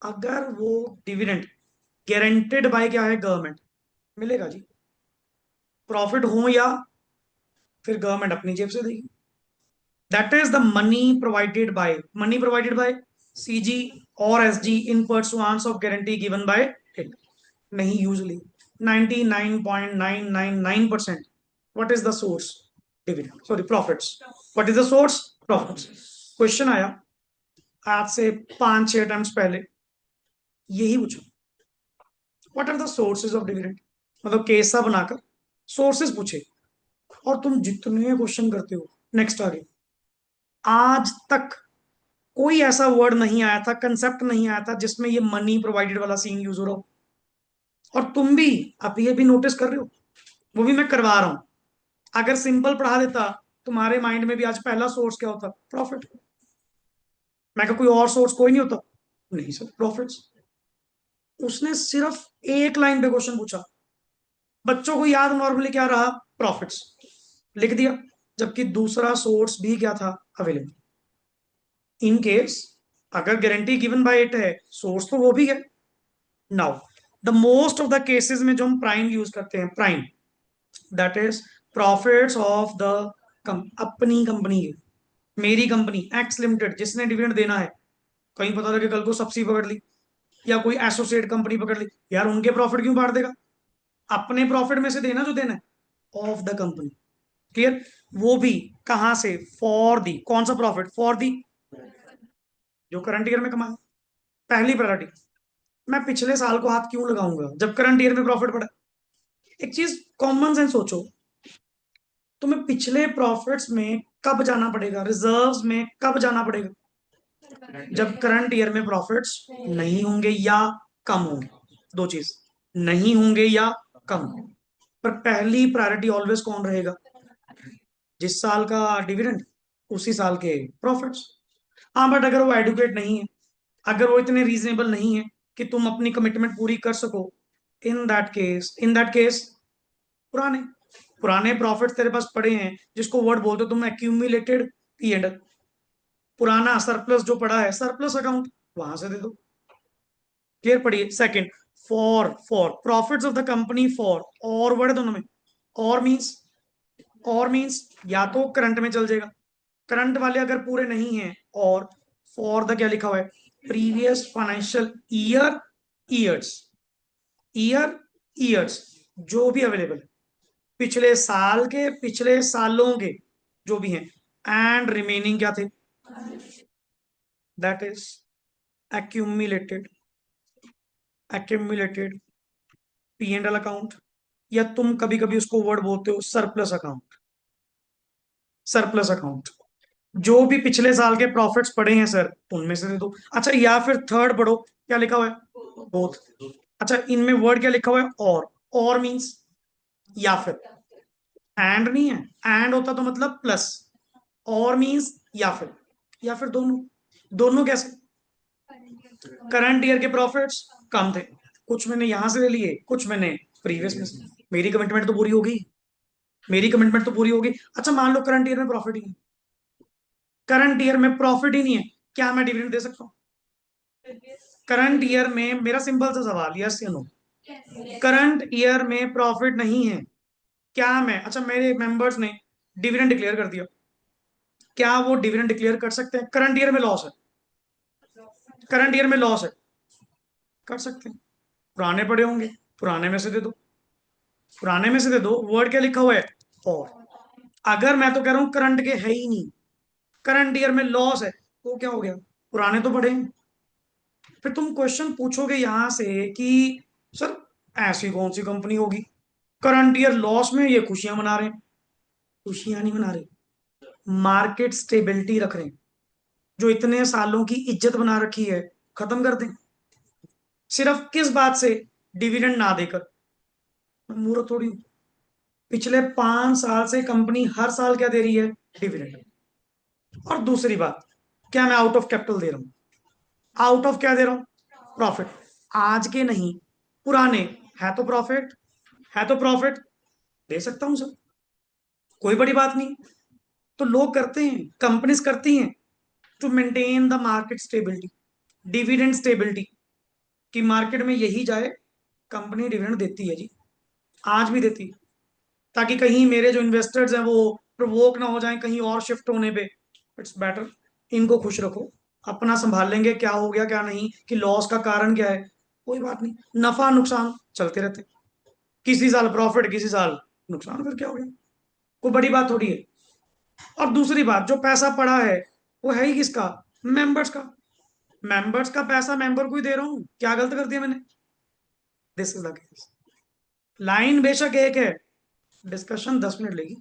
[SPEAKER 1] अगर वो डिविडेंड गारंटेड बाय क्या है? गवर्नमेंट, मिलेगा जी। प्रॉफिट हो या फिर गवर्नमेंट अपनी जेब से देगी। That is the money provided by, money provided by CG और SG in pursuance of guarantee given by it. नहीं, usually 99.999%। What is the source? Dividend, sorry profits. What is the source? Profits. Question आया आज से 5-6 टाइम्स पहले, यही पूछा, what are the sources of dividend, मतलब केस सा बनाकर सोर्सेज पूछे। और तुम जितने क्वेश्चन करते हो, नेक्स्ट आगे, आज तक कोई ऐसा वर्ड नहीं आया था, कंसेप्ट नहीं आया था जिसमें ये मनी प्रोवाइडेड वाला सीन यूज हो रहा हो। और तुम भी अभी अभी नोटिस कर रहे हो, वो भी मैं करवा रहा हूं। अगर सिंपल पढ़ा देता, तुम्हारे माइंड में भी आज पहला सोर्स क्या होता? प्रॉफिट। मैं कोई और सोर्स कोई नहीं होता? नहीं सर, प्रॉफिट्स। उसने सिर्फ एक लाइन पे क्वेश्चन पूछा, बच्चों को याद नॉर्मली क्या रहा? प्रॉफिट्स, लिख दिया। जबकि दूसरा सोर्स भी क्या था? अवेलेबल। इन केस अगर गारंटी गिवन बाय इट है, सोर्स तो वो भी है। Now the most of the cases में जो हम प्राइम यूज करते हैं, prime, that is profits of the अपनी कंपनी की, मेरी कंपनी एक्स लिमिटेड जिसने डिविडेंड देना है। कहीं पता लगे कल को सब्सिडी पकड़ ली या कोई एसोसिएट कंपनी पकड़ ली, यार उनके प्रॉफिट क्यों बांट देगा? अपने प्रॉफिट में से देना जो देना है, ऑफ द कंपनी। क्लियर? वो भी कहां से? फॉर दी, कौन सा प्रॉफिट? फॉर दी, जो करंट ईयर में कमाया। पहली प्रायोरिटी। मैं पिछले साल को हाथ क्यों लगाऊंगा जब करंट ईयर में प्रॉफिट बढ़ा? एक चीज कॉमन सेंस सोचो, तुम्हें पिछले प्रॉफिट्स में कब जाना पड़ेगा? रिजर्व्स में कब जाना पड़ेगा? जब करंट ईयर में प्रॉफिट्स नहीं होंगे या कम होंगे। दो चीज, नहीं होंगे या कम होंगे। पर पहली प्रायोरिटी ऑलवेज कौन रहेगा? जिस साल का डिविडेंड, उसी साल के प्रॉफिट्स। हाँ, बट अगर वो एडुकेट नहीं है, अगर वो इतने रीजनेबल नहीं है कि तुम अपनी कमिटमेंट पूरी कर सको, इन दैट केस पुराने पुराने प्रॉफिट्स तेरे पास पड़े हैं, जिसको वर्ड बोलते हो तुम एक्यूमुलेटेड P&L। पुराना सरप्लस जो पड़ा है, सरप्लस अकाउंट, वहां से दे दो। क्लियर? पढ़िए second, for profits of the company, for और वर्ड दोनों में, और मीन्स या तो करंट में चल जाएगा, करंट वाले अगर पूरे नहीं हैं, और फॉर द क्या लिखा हुआ है, previous financial year, years, year, years जो भी अवेलेबल है, पिछले साल के, पिछले सालों के जो भी हैं, एंड रिमेनिंग क्या थे, that is accumulated, accumulated P&L account, या तुम कभी कभी उसको वर्ड बोलते हो सरप्लस अकाउंट, सरप्लस अकाउंट, जो भी पिछले साल के प्रॉफिट्स पड़े हैं सर उनमें से दे दो। अच्छा, या फिर थर्ड पढ़ो, क्या लिखा हुआ है, बोथ। अच्छा, इनमें वर्ड क्या लिखा हुआ है, और मींस या फिर, एंड नहीं है, एंड होता तो मतलब प्लस, और मींस या फिर दोनों, दोनों कैसे, करंट ईयर के प्रॉफिट्स कम थे, कुछ मैंने यहां से ले लिए, कुछ मैंने प्रीवियस में से, मेरी कमिटमेंट तो पूरी होगी, मेरी कमिटमेंट तो पूरी होगी। अच्छा, मान लो करंट ईयर में प्रॉफिट ही नहीं, करंट ईयर में प्रॉफिट ही नहीं है, क्या मैं डिविडेंड दे सकता हूँ करंट ईयर में? मेरा सिंपल सा सवाल, यस या नो, करंट ईयर में प्रॉफिट नहीं है, क्या मैं, अच्छा मेरे मेंबर्स ने डिविडेंड डिक्लेयर कर दिया, क्या वो डिविडेंड डिक्लेयर कर सकते हैं? करंट ईयर में लॉस है, करंट ईयर में लॉस है, कर सकते हैं, पुराने पड़े होंगे, पुराने में से दे दो, पुराने में से दे दो, वर्ड क्या लिखा हुआ है, और। अगर मैं तो कह रहा हूं करंट के है ही नहीं, करंट ईयर में लॉस है, तो क्या हो गया, पुराने तो पड़े हैं। फिर तुम क्वेश्चन पूछोगे यहां से कि सर ऐसी कौन सी कंपनी होगी करंट ईयर लॉस में ये खुशियां मना रहे हैं? खुशियां नहीं मना रहे, मार्केट स्टेबिलिटी रख रहे हैं, जो इतने सालों की इज्जत बना रखी है खत्म कर दें, सिर्फ किस बात से, डिविडेंड ना देकर। मैं मूर्ख थोड़ी हूं, पिछले 5 साल से कंपनी हर साल क्या दे रही है, डिविडेंड। और दूसरी बात, क्या मैं आउट ऑफ कैपिटल दे रहा हूं, आउट ऑफ क्या दे रहा हूं, प्रॉफिट, आज के नहीं, पुराने, है तो प्रॉफिट, है तो प्रॉफिट, दे सकता हूं सर, कोई बड़ी बात नहीं। तो लोग करते हैं, कंपनीज करती हैं, to maintain the market stability, dividend stability, कि मार्केट में यही जाए, कंपनी डिविडेंड देती है जी, आज भी देती है, ताकि कहीं मेरे जो इन्वेस्टर्स हैं वो प्रोवोक ना हो जाएं कहीं और शिफ्ट होने पे। इट्स बेटर, इनको खुश रखो, अपना संभाल लेंगे, क्या हो गया क्या नहीं, कि लॉस का कारण क्या है, कोई बात नहीं, नफा नुकसान चलते रहते, किसी साल प्रॉफिट, किसी साल नुकसान, फिर क्या हो गया, कोई बड़ी बात थोड़ी है। और दूसरी बात, जो पैसा पड़ा है वो है ही किसका, मेंबर्स का, मेंबर्स का पैसा मेंबर को ही दे रहा हूं, क्या गलत कर दिया मैंने? This is the case. Line बेशक एक है, डिस्कशन 10 मिनट लेगी,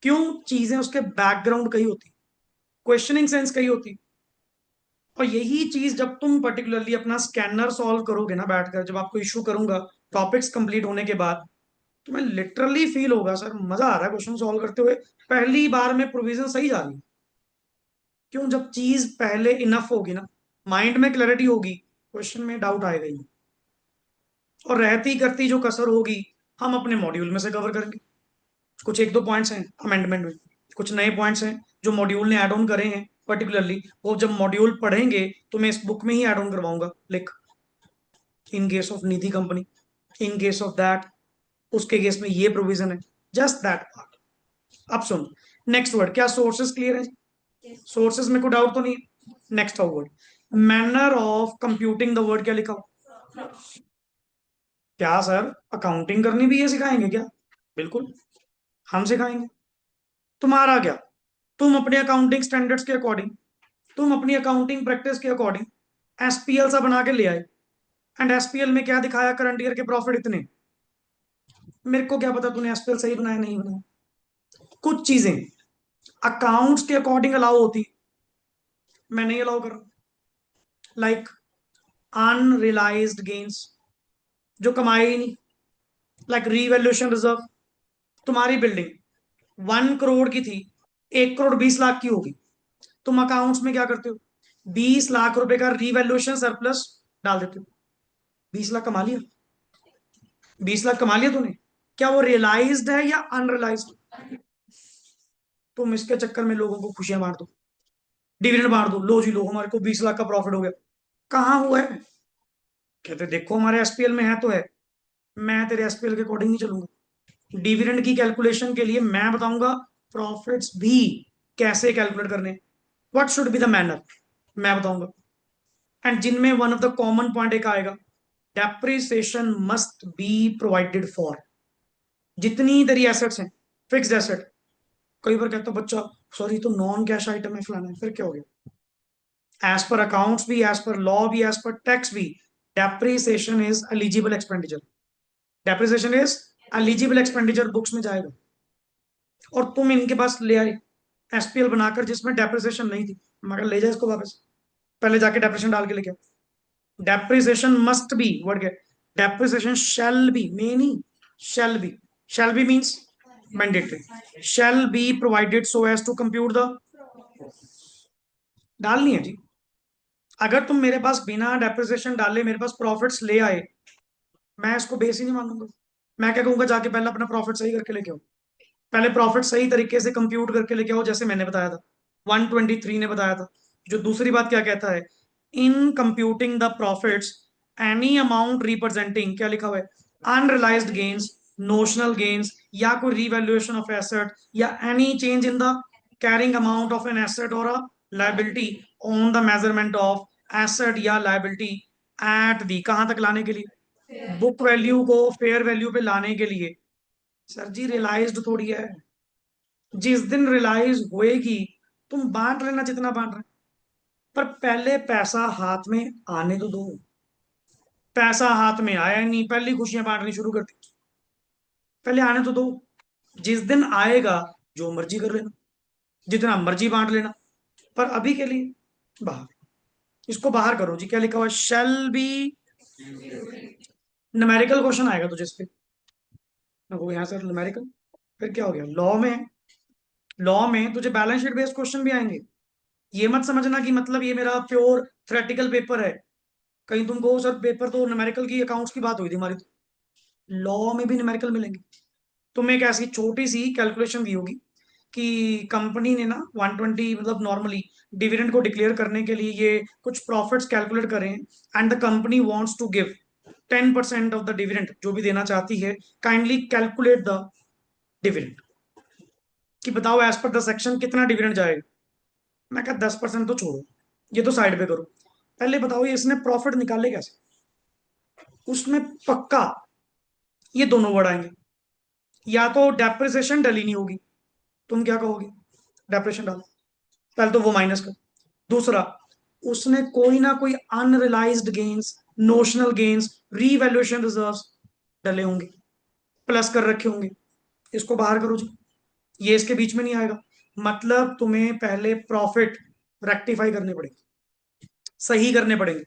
[SPEAKER 1] क्यों, चीजें उसके बैकग्राउंड कही होती, क्वेश्चनिंग सेंस कही होती। और यही चीज जब तुम पर्टिकुलरली अपना स्कैनर सॉल्व करोगे ना बैठकर, जब आपको इशू करूंगा टॉपिक्स कंप्लीट होने के बाद, तुम्हें लिटरली फील होगा सर मजा आ रहा है क्वेश्चन सॉल्व करते हुए, पहली बार में प्रोविजन सही जा रही है। क्यों, जब चीज पहले इनफ होगी ना, माइंड में क्लैरिटी होगी, क्वेश्चन में डाउट आएगा ही नहीं। और रहती करती जो कसर होगी, हम अपने मॉड्यूल में से कवर करेंगे, कुछ एक दो पॉइंट्स हैं अमेंडमेंट में, कुछ नए पॉइंट्स हैं जो मॉड्यूल ने ऐड ऑन करे हैं पर्टिकुलरली, वो जब मॉड्यूल पढ़ेंगे तो मैं इस बुक में ही ऐड ऑन करवाऊंगा लिख, इन case of Nidhi company, in case of that, उसके केस में ये प्रोविजन है, जस्ट दैट पार्ट। अब सुन, नेक्स्ट वर्ड क्या, सोर्सेस क्लियर है, सोर्सेस में कोई डाउट तो नहीं? Next word, manner of computing the word, क्या लिखा हो, क्या सर अकाउंटिंग करनी भी ये सिखाएंगे क्या? बिल्कुल, हम सिखाएंगे। तुम्हारा क्या, तुम अपने अकाउंटिंग स्टैंडर्ड्स के अकॉर्डिंग, तुम अपनी अकाउंटिंग प्रैक्टिस के अकॉर्डिंग एसपीएल सा बना के ले आए, एंड एसपीएल में क्या दिखाया, करंट ईयर के प्रॉफिट इतने, मेरे को क्या पता तूने एसपीएल सही बनाया नहीं बनाया। कुछ चीजें अकाउंट्स के अकॉर्डिंग अलाउ होती, मैं नहीं अलाउ कर रहा, लाइक अनरियलाइज्ड गेन्स, जो कमाए ही नहीं, लाइक रीवैल्यूएशन रिजर्व, तुम्हारी बिल्डिंग 1 करोड़ की थी, 1 करोड़ 20 लाख की होगी, तुम अकाउंट्स में क्या करते हो, 20 लाख रुपए का रीवैल्यूएशन सरप्लस डाल देते हो, 20 लाख कमा लिया, 20 लाख कमा लिया तूने, क्या वो रियलाइज्ड है या अनरियलाइज्ड? तुम इसके चक्कर में लोगों को खुशियां बांट दो, डिविडेंड बांट दो, लो जी लो हमारे को 20 लाख का प्रॉफिट हो गया, कहाँ हुआ है? कहते देखो हमारे एसपीएल में है तो है, मैं तेरे एसपीएल के अकॉर्डिंग नहीं चलूंगा। डिविडेंड की कैलकुलेशन के लिए मैं बताऊंगा प्रॉफिट्स भी कैसे कैलकुलेट करने, what should be the manner, मैं बताऊंगा। एंड जिनमें one of the common point एक आएगा, depreciation must be provided for. जितनी तेरी एसेट्स हैं, फिक्स्ड एसेट, कई बार कहता बच्चा सॉरी तो नॉन कैश आइटम है फलाना है, फिर क्या हो गया? एज पर अकाउंट्स भी, एज पर लॉ भी, एज पर टैक्स भी, depreciation is eligible expenditure. Depreciation is eligible expenditure, books में जाएगा। और तुम इनके पास ले आए एसपीएल बनाकर जिसमें डेप्रिसिएशन नहीं थी, मगर ले जाए इसको वापस, पहले जाके डेप्रिसिएशन डाल के लेके आओ। डेप्रिसिएशन मस्ट बी, वर्ड क्या, डेप्रिसिएशन शैल बी, मे नहीं, shall be. Shall be means mandatory, shall be provided so as to compute the, डालनी है जी। अगर तुम मेरे पास बिना डेप्रिसिएशन डाले मेरे पास प्रॉफिट्स ले आए, मैं इसको बेस ही नहीं मानूंगा। मैं क्या कहूंगा, जाके पहले अपना प्रॉफिट सही करके लेके आओ, पहले प्रॉफिट सही तरीके से कंप्यूट करके लेके आओ, जैसे मैंने बताया था, 123 ने बताया था। जो दूसरी बात क्या कहता है, in computing the profits any amount representing, क्या लिखा हुआ है, अनरियलाइज्ड गेन्स, नोशनल गेन्स, या कोई रिवैल्यूएशन ऑफ एसेट, या any change in the carrying amount of an asset और a liability on the measurement of asset या लायबिलिटी एट दी, कहां तक लाने के लिए, बुक वैल्यू को फेयर वैल्यू पे लाने के लिए। सर जी रियलाइज्ड थोड़ी है, जिस दिन रियलाइज होएगी तुम बांट लेना जितना बांट रहे, पर पहले पैसा हाथ में आने तो दो। पैसा हाथ में आया नहीं, पहली खुशियां बांटनी शुरू कर दी, पहले आने तो दो। जिस दिन आएगा जो मर्जी कर लेना, जितना मर्जी बांट लेना, पर अभी के लिए बाहर। इसको बाहर करो जी, क्या लिखा हुआ है, शेल बी, न्यूमेरिकल क्वेश्चन आएगा तुझे इस पे, वो यहाँ सर न्यूमेरिकल, फिर क्या हो गया, लॉ में, लॉ में तुझे बैलेंस शीट बेस्ड क्वेश्चन भी आएंगे। ये मत समझना कि मतलब ये मेरा प्योर थ्योरेटिकल पेपर है, कहीं तुम कहो सर पेपर तो न्यूमेरिकल की अकाउंट्स की बात हुई थी हमारी, तो लॉ में भी न्यूमेरिकल मिलेंगे। तुम्हें एक ऐसी छोटी सी कैलकुलेशन दी होगी कि कंपनी ने ना 120, मतलब नॉर्मली डिविडेंड को डिक्लेयर करने के लिए ये कुछ प्रॉफिट्स कैलकुलेट करें, and the company wants to give 10% of the dividend, जो भी देना चाहती है, काइंडली कैलकुलेट द डिविडेंड, कि बताओ एज पर द सेक्शन कितना डिविडेंड जाएगा। मैं कहा 10% तो छोड़ो, ये तो साइड पे करो, पहले बताओ ये इसने प्रॉफिट निकाले कैसे। उसमें पक्का ये दोनों वर्ड आएंगे, या तो डेप्रिसिएशन डली नहीं होगी, तुम क्या कहोगे, डेप्रिसिएशन डालो, पहले तो वो माइनस कर। दूसरा, उसने कोई ना कोई unrealised gains, notional gains, revaluation reserves डले होंगे, प्लस कर रखे होंगे, इसको बाहर करो जी, ये इसके बीच में नहीं आएगा। मतलब तुम्हें पहले प्रॉफिट रेक्टिफाई करने पड़ेंगे, सही करने पड़ेंगे,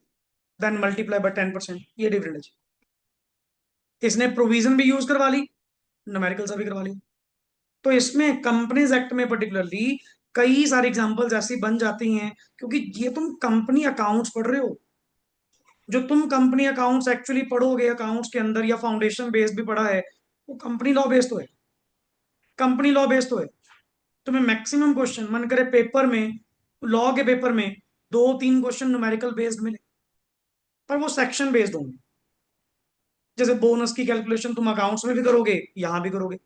[SPEAKER 1] देन मल्टीप्लाई बाय 10%, ये डिविडेंड है। इसने प्रोविजन भी यूज करवा ली, न्यूमेरिकल सा भी करवा लिया। तो इसमें कंपनीज एक्ट में पर्टिकुलरली कई सारी एग्जांपल्स ऐसी बन जाती हैं, क्योंकि ये तुम कंपनी अकाउंट्स पढ़ रहे हो। जो तुम कंपनी अकाउंट्स एक्चुअली पढ़ोगे अकाउंट्स के अंदर, या फाउंडेशन बेस्ड भी पढ़ा है, वो कंपनी लॉ बेस्ड तो है, कंपनी लॉ बेस्ड तो है। तुम्हें मैक्सिमम क्वेश्चन मन करे पेपर में, लॉ के पेपर में 2-3 क्वेश्चन न्यूमेरिकल बेस्ड मिले, पर वो सेक्शन बेस्ड होंगे। जैसे बोनस की कैलकुलेशन तुम अकाउंट्स में भी करोगे, यहां भी करोगे,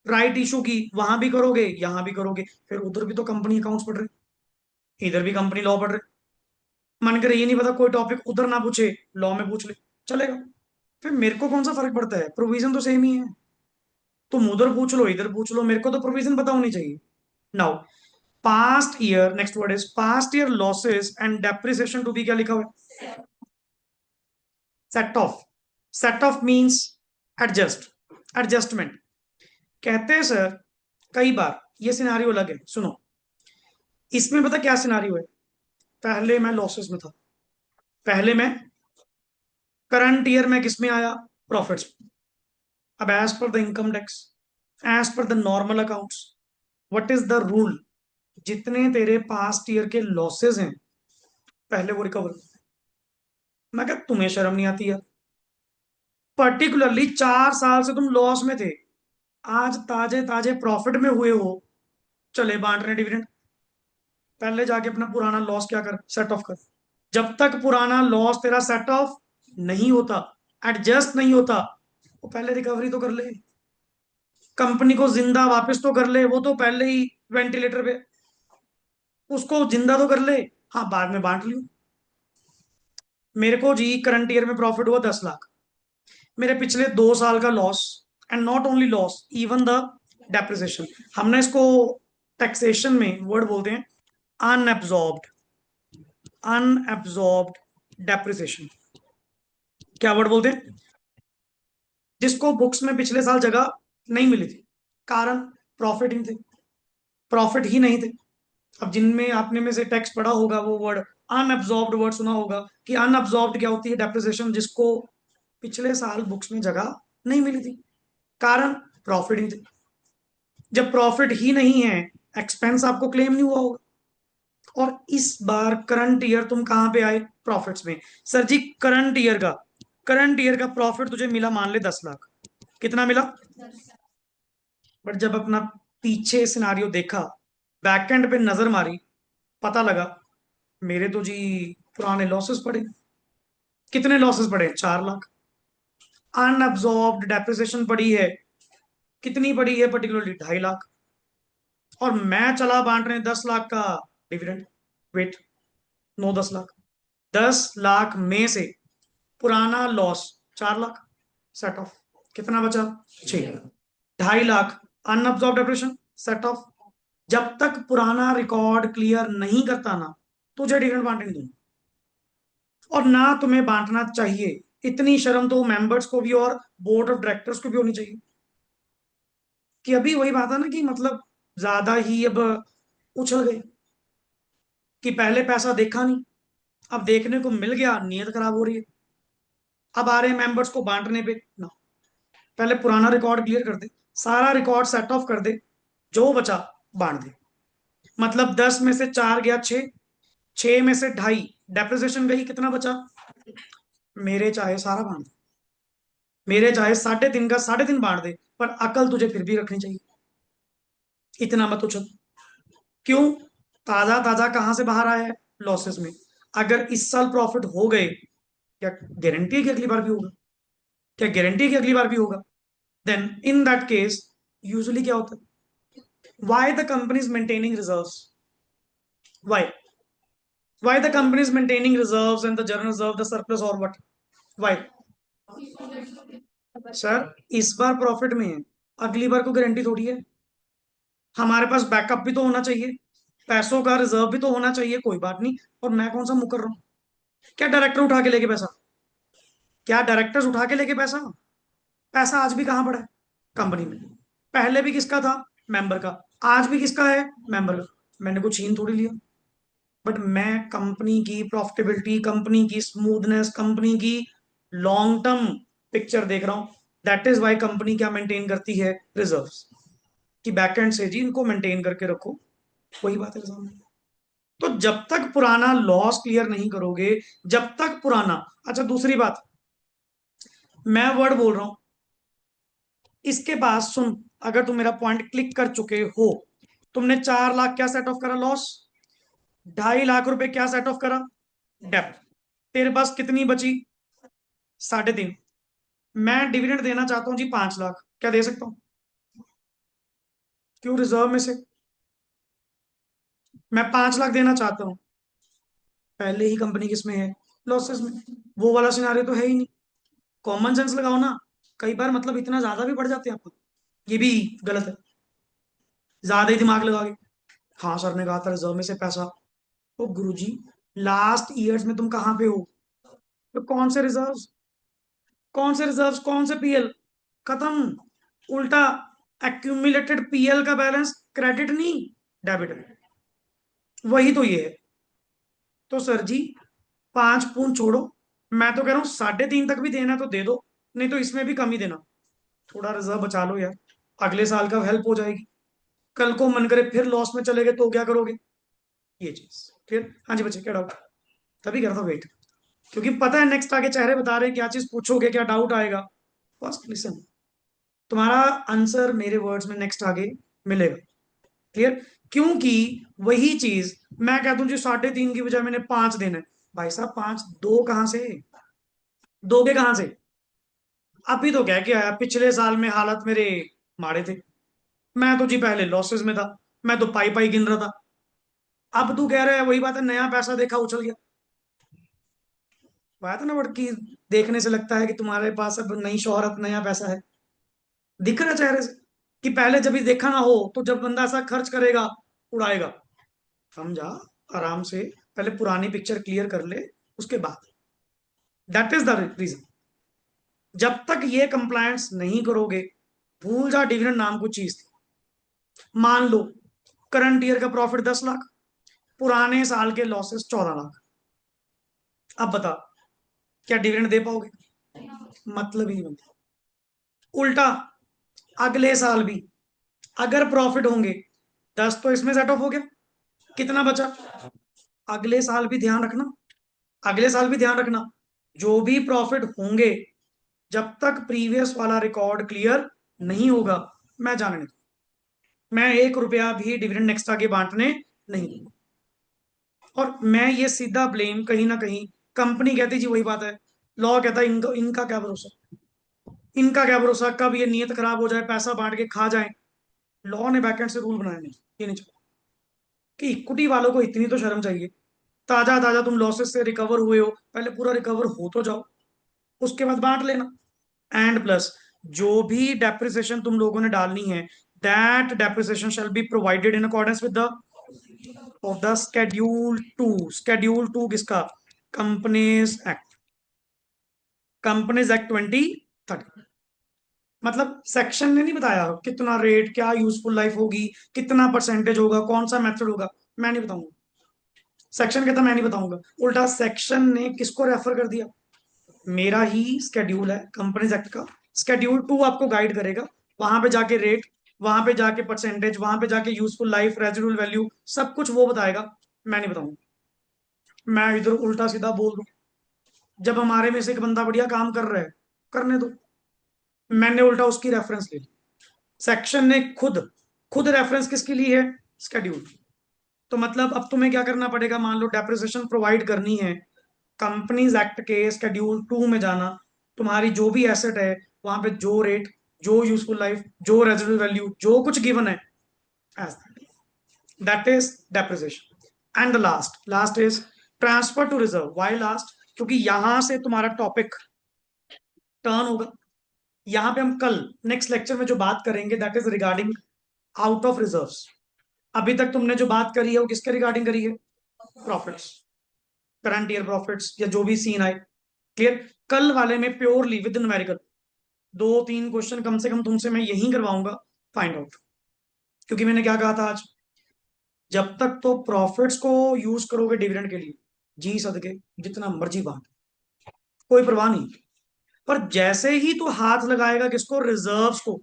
[SPEAKER 1] राइट इशू की वहां भी करोगे, यहां भी करोगे, फिर उधर भी तो कंपनी अकाउंट्स पढ़ रहे, इधर भी कंपनी लॉ पढ़ रहे। मन करे ये नहीं पता कोई टॉपिक उधर ना पूछे, लॉ में पूछ ले, चलेगा। फिर मेरे को कौन सा फर्क पड़ता है, प्रोविजन तो सेम ही है, तुम उधर पूछ लो इधर पूछ लो, मेरे को तो प्रोविजन पता होनी चाहिए। Now past year, next word is past year losses and depreciation to be, क्या लिखा हुआ है, set off. Set off means adjust, adjustment. कहते हैं सर कई बार ये सिनारियो अलग है, सुनो। इसमें पता क्या सिनारियो है, पहले मैं लॉसेस में था, पहले मैं करंट ईयर में किस में आया, प्रॉफिट्स। अब as per the income tax, as per the normal accounts, what is the rule, जितने तेरे पास्ट ईयर के लॉसेस हैं पहले वो रिकवर। मैं क्या तुम्हें शर्म नहीं आती यार, पर्टिकुलरली 4 साल से तुम लॉस में थे, आज ताजे ताजे प्रॉफिट में हुए हो, चले बांट रहे डिविडेंड। पहले जाके अपना पुराना लॉस क्या कर, सेट ऑफ कर। जब तक पुराना लॉस तेरा सेट ऑफ नहीं होता, एडजस्ट नहीं होता, वो पहले रिकवरी तो कर ले, कंपनी को जिंदा वापस तो कर ले, वो तो पहले ही वेंटिलेटर पे, उसको जिंदा तो कर ले। हाँ, बाद में बांट लियो। मेरे को जी करंट ईयर में प्रॉफिट हुआ 10 लाख, मेरे पिछले 2 साल का loss, and not only loss, even the depreciation, हमने इसको टैक्सेशन में वर्ड बोलते हैं अनएब्जॉर्ब्ड, अनएब्जॉर्ब्ड डेप्रिसिएशन। क्या वर्ड बोलते हैं? जिसको बुक्स में पिछले साल जगह नहीं मिली थी, कारण प्रॉफिट ही थे, प्रॉफिट ही नहीं थे। अब जिनमें आपने में से टेक्स्ट पढ़ा होगा वो वर्ड अनअब्जॉर्ब्ड वर्ड सुना होगा, कि अनअब्जॉर्ब्ड क्या होती है? डेप्रिसिएशन, जिसको पिछले साल बुक्स में जगह नहीं मिली थी, कारण प्रॉफिट ही थे। जब प्रॉफिट ही नहीं है, एक्सपेंस आपको क्लेम नहीं हुआ होगा। और इस बार करंट ईयर तुम कहां पे आए? प्रॉफिट्स में। सर जी, करंट ईयर का प्रॉफिट तुझे मिला मान ले 10 लाख, कितना मिला? बट जब अपना पीछे सिनारियो देखा, बैकएंड पे नजर मारी, पता लगा मेरे तो जी पुराने लॉसेस पड़े। कितने लॉसेस पड़े? 4 लाख। अनअब्जॉर्ब्ड डेप्रिसिएशन पड़ी है, कितनी पड़ी है? पर्टिकुलरली 2.5 लाख। और मैं चला बांटने 10 लाख का डिविडेंड। वेट, 9-10 लाख, 10 लाख में से पुराना लॉस 4 लाख, सेट ऑफ। कितना बचा? 6। 2.5 lakh unabsorbed depression, set of. जब तक पुराना रिकॉर्ड क्लियर नहीं करता ना, तुझे डिविडेंड बांटने नहीं दूंगा। और ना तुम्हें बांटना चाहिए। इतनी शर्म तो मेंबर्स को भी और बोर्ड ऑफ डायरेक्टर्स को भी होनी चाहिए। कि अभी वही बात है ना, कि मतलब ज्यादा ही अब उछल गए, कि पहले पैसा देखा नहीं, अब देखने को मिल गया, नीयत खराब हो रही है। अब आ रहे हैं मेंबर्स को बांटने पे ना, पहले पुराना रिकॉर्ड क्लियर कर दे, सारा रिकॉर्ड सेट ऑफ कर दे, जो बचा बांट दे। मतलब 10 में से 4 गया 6, 6 में से 2.5 डेप्रिसिएशन गई, कितना बचा? मेरे चाहे सारा बांट दे, मेरे चाहे 3.5 का 3.5 बांट दे, पर अकल तुझे फिर भी रखनी चाहिए। इतना मत उछल। क्यों? ताजा ताजा कहां से बाहर आया है? लॉसेस में। अगर इस साल प्रॉफिट हो गए, क्या गारंटी है कि अगली बार भी होगा? क्या गारंटी है कि अगली बार भी होगा? Then in that case, usually क्या होता है? Why the company is maintaining reserves? Why? Why the company is maintaining reserves and the general reserve the surplus or what? Why? Sir, इस बार प्रॉफिट में है, अगली बार को गारंटी थोड़ी है। हमारे पास बैकअप भी तो होना चाहिए, पैसों का रिजर्व भी तो होना चाहिए, कोई बात नहीं। और मैं कौन सा मुकर रहा हूँ? क्या डायरेक्टर उठा के लेके पैसा? क्या डायरेक्टर्स उठा के लेके पैसा? पैसा आज भी कहाँ पड़ा है? कंपनी में। पहले भी किसका था? मेंबर का। आज भी किसका है? मेंबर का। मैंने कुछ छीन थोड़ी लिया। बट मैं कंपनी की प्रॉफिटेबिलिटी, कंपनी की स्मूथनेस, कंपनी की लॉन्ग टर्म पिक्चर देख रहा हूं। दैट इज वाई कंपनी क्या मेंटेन करती है? रिजर्व्स। कि बैकएंड से जी इनको मेंटेन करके रखो, वही बात है सामने। तो जब तक पुराना लॉस क्लियर नहीं करोगे, जब तक पुराना। अच्छा, दूसरी बात, मैं वर्ड बोल रहा हूं, इसके बाद सुन, अगर तुम मेरा पॉइंट क्लिक कर चुके हो, तुमने 4 लाख क्या सेट ऑफ करा? लॉस। 2.5 लाख रुपए क्या सेट ऑफ करा? डेप्ट। तेरे पास कितनी बची? 3.5। मैं डिविडेंड देना चाहता हूँ जी 5 लाख, क्या दे सकता हूँ? क्यों? रिजर्व में से मैं 5 लाख देना चाहता हूँ। पहले ही कंपनी किसमें है? लॉसेस में। वो वाला सिनारियो तो है ही नहीं। कॉमन सेंस लगाओ ना। कई बार मतलब इतना ज्यादा भी बढ़ जाते हैं आपको, ये भी गलत है। ज्यादा ही दिमाग लगा के, हाँ सर ने कहा था रिजर्व में से पैसा। तो गुरुजी, लास्ट ईयर्स में तुम कहाँ पे हो? तो कौन से रिजर्व्स, कौन से रिजर्व्स, कौन से पीएल? खत्म। उल्टा, एक्यूमुलेटेड पीएल का बैलेंस क्रेडिट नहीं, डेबिट है। वही तो ये है। तो सर जी, 5 पूंछ छोड़ो, मैं तो कह रहा हूँ 3.5 तक भी देना है तो दे दो, नहीं तो इसमें भी कम ही देना। थोड़ा रिजर्व बचा लो यार, अगले साल का हेल्प हो जाएगी। कल को मन करे फिर लॉस में चले गए तो क्या करोगे? ये चीज। फिर हाँ जी बच्चे, क्या डाउट? तभी करता वेट, क्योंकि पता है नेक्स्ट आगे चेहरे बता रहे हैं क्या चीज पूछोगे, क्या डाउट आएगा। फर्स्ट लिसन, तुम्हारा आंसर मेरे वर्ड्स में नेक्स्ट आगे मिलेगा। क्लियर? क्योंकि वही चीज मैं कहता हूँ जी 3.5 की बजाय मैंने 5 देना है। भाई साहब, 5 दो कहां से? दोगे कहां से? अभी तो कह के आया पिछले साल में हालत मेरे माड़े थे, मैं तो जी पहले लॉसेस में था, मैं तो पाई पाई गिन रहा था। अब तू कह रहा है वही बात है, नया पैसा देखा उछल गया। बात है ना बड़की, देखने से लगता है कि तुम्हारे पास अब नई शोहरत नया पैसा है, दिख रहा है चेहरे से कि पहले जब भी देखा ना हो, तो जब बंदा ऐसा खर्च करेगा, उड़ाएगा। समझा? आराम से पहले पुरानी पिक्चर क्लियर कर ले, उसके बाद। That is the reason. जब तक ये कंप्लायंस नहीं करोगे, भूल जा डिविडेंड नाम को चीज थी। मान लो करंट ईयर का प्रॉफिट 10 लाख, पुराने साल के लॉसेस 14 लाख, अब बता क्या डिविडेंड दे पाओगे? मतलब ही नहीं बनता। उल्टा अगले साल भी अगर प्रॉफिट होंगे 10, तो इसमें सेट ऑफ हो गया, कितना बचा? अगले साल भी ध्यान रखना, अगले साल भी ध्यान रखना, जो भी प्रॉफिट होंगे, जब तक प्रीवियस वाला रिकॉर्ड क्लियर नहीं होगा, मैं जाने नहीं दूंगा। मैं 1 रुपया भी डिविडेंड नेक्स्ट आगे बांटने नहीं दूंगा। और मैं ये सीधा ब्लेम कहीं ना कहीं, कंपनी कहती जी वही बात है, लॉ कहता है इनका इनका क्या भरोसा, इनका क्या भरोसा कब ये नीयत खराब हो जाए, पैसा बांट के खा जाए। लॉ ने बैकएंड से रूल बनाए नहीं, ये नहीं चाहता कि इक्विटी वालों को इतनी तो शर्म चाहिए। ताजा ताजा तुम लॉसेस से रिकवर हुए हो, पहले पूरा रिकवर हो तो जाओ, उसके बाद बांट लेना। एंड प्लस जो भी डेप्रिसिएशन तुम लोगों ने डालनी है, that depreciation shall be provided in accordance with the of the schedule 2। Schedule 2 किसका? Companies act, companies act 2013। मतलब सेक्शन ने नहीं बताया कितना रेट, क्या यूजफुल लाइफ होगी, कितना परसेंटेज होगा, कौन सा मेथड होगा, मैं नहीं बताऊंगा। सेक्शन कहता मैं नहीं बताऊंगा, उल्टा सेक्शन ने किसको रेफर कर दिया? मेरा ही स्केड्यूल है कंपनीज एक्ट का, शेड्यूल 2 आपको गाइड करेगा। वहां पे जाके रेट, वहां पे जाके परसेंटेज, वहां पे जाके यूजफुल लाइफ, रेजिडुअल वैल्यू, सब कुछ वो बताएगा, मैं नहीं बताऊंगा। मैं इधर उल्टा सीधा बोल दूं, जब हमारे में से एक बंदा बढ़िया काम कर रहा है, करने दो। मैंने उल्टा उसकी रेफरेंस ले ली, सेक्शन ने खुद खुद रेफरेंस किसकी ली है? स्केड्यूल। तो मतलब अब तुम्हें क्या करना पड़ेगा, मान लो डेप्रिसिएशन प्रोवाइड करनी है, कंपनीज एक्ट के शेड्यूल 2 में जाना, तुम्हारी जो भी एसेट है, वहां पे जो रेट, जो यूजफुल लाइफ, जो रेजिडुअल वैल्यू, जो कुछ गिवन है, as that is depreciation. And the last last is transfer to reserve. Why last? क्योंकि यहां से तुम्हारा टॉपिक टर्न होगा। यहाँ पे हम कल नेक्स्ट लेक्चर में जो बात करेंगे, that is regarding out of reserves. अभी तक तुमने जो बात करी है वो किसके रिगार्डिंग करी है? प्रॉफिट्स, करंट ईयर प्रॉफिट्स, या जो भी सीन आए। क्लियर? कल वाले में प्योरली विद न्यूमेरिकल 2-3 क्वेश्चन कम से कम तुमसे मैं यही करवाऊंगा, फाइंड आउट। क्योंकि मैंने क्या कहा था आज, जब तक तो प्रॉफिट्स को यूज करोगे डिविडेंड के लिए, जी सदके जितना मर्जी बांट, कोई परवाह नहीं। पर जैसे ही तू हाथ लगाएगा किसको? रिजर्व्स को,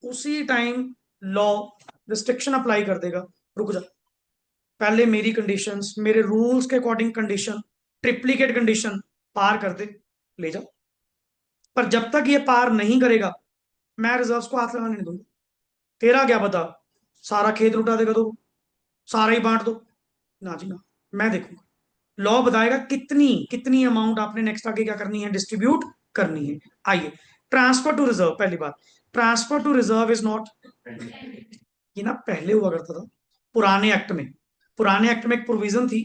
[SPEAKER 1] उसी टाइम लॉ रिस्ट्रिक्शन अप्लाई कर देगा। रुक जा, पहले मेरी कंडीशंस, मेरे रूल्स के अकॉर्डिंग कंडीशन, ट्रिप्लीकेट कंडीशन पार कर दे, ले जाओ। पर जब तक ये पार नहीं करेगा, मैं रिजर्व्स को हाथ लगाने नहीं दूंगा। तेरा क्या पता, सारा खेत लुटा देगा तो सारा ही बांट दो, ना जी ना, मैं देखूंगा। लॉ बताएगा कितनी कितनी अमाउंट आपने नेक्स्ट आगे क्या करनी है, डिस्ट्रीब्यूट करनी है। आइए, ट्रांसफर टू रिजर्व, पहली बात, transfer to reserve is not, ये ना पहले हुआ करता था पुराने एक्ट में। पुराने एक्ट में एक प्रोविजन थी,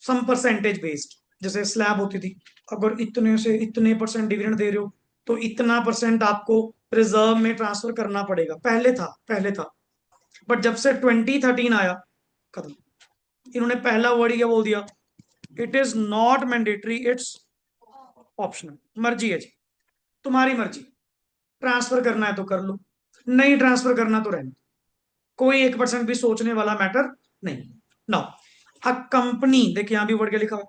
[SPEAKER 1] सम परसेंटेज बेस्ड, जैसे स्लैब होती थी, अगर इतने से इतने परसेंट डिविडेंड दे रहे हो, तो इतना परसेंट आपको रिजर्व में ट्रांसफर करना पड़ेगा। पहले था, पहले था। बट जब से 2013 आया, खत्म। इन्होंने पहला वर्ड ये बोल दिया, it is not mandatory, it's optional. मर्जी है जी, तुम्हारी मर्जी, ट्रांसफर करना है तो कर लो, नहीं ट्रांसफर करना तो रहने दो। कोई 1% भी सोचने वाला मैटर नहीं। नाउ अ कंपनी, देखिए यहां भी वर्ड के लिखा हुआ,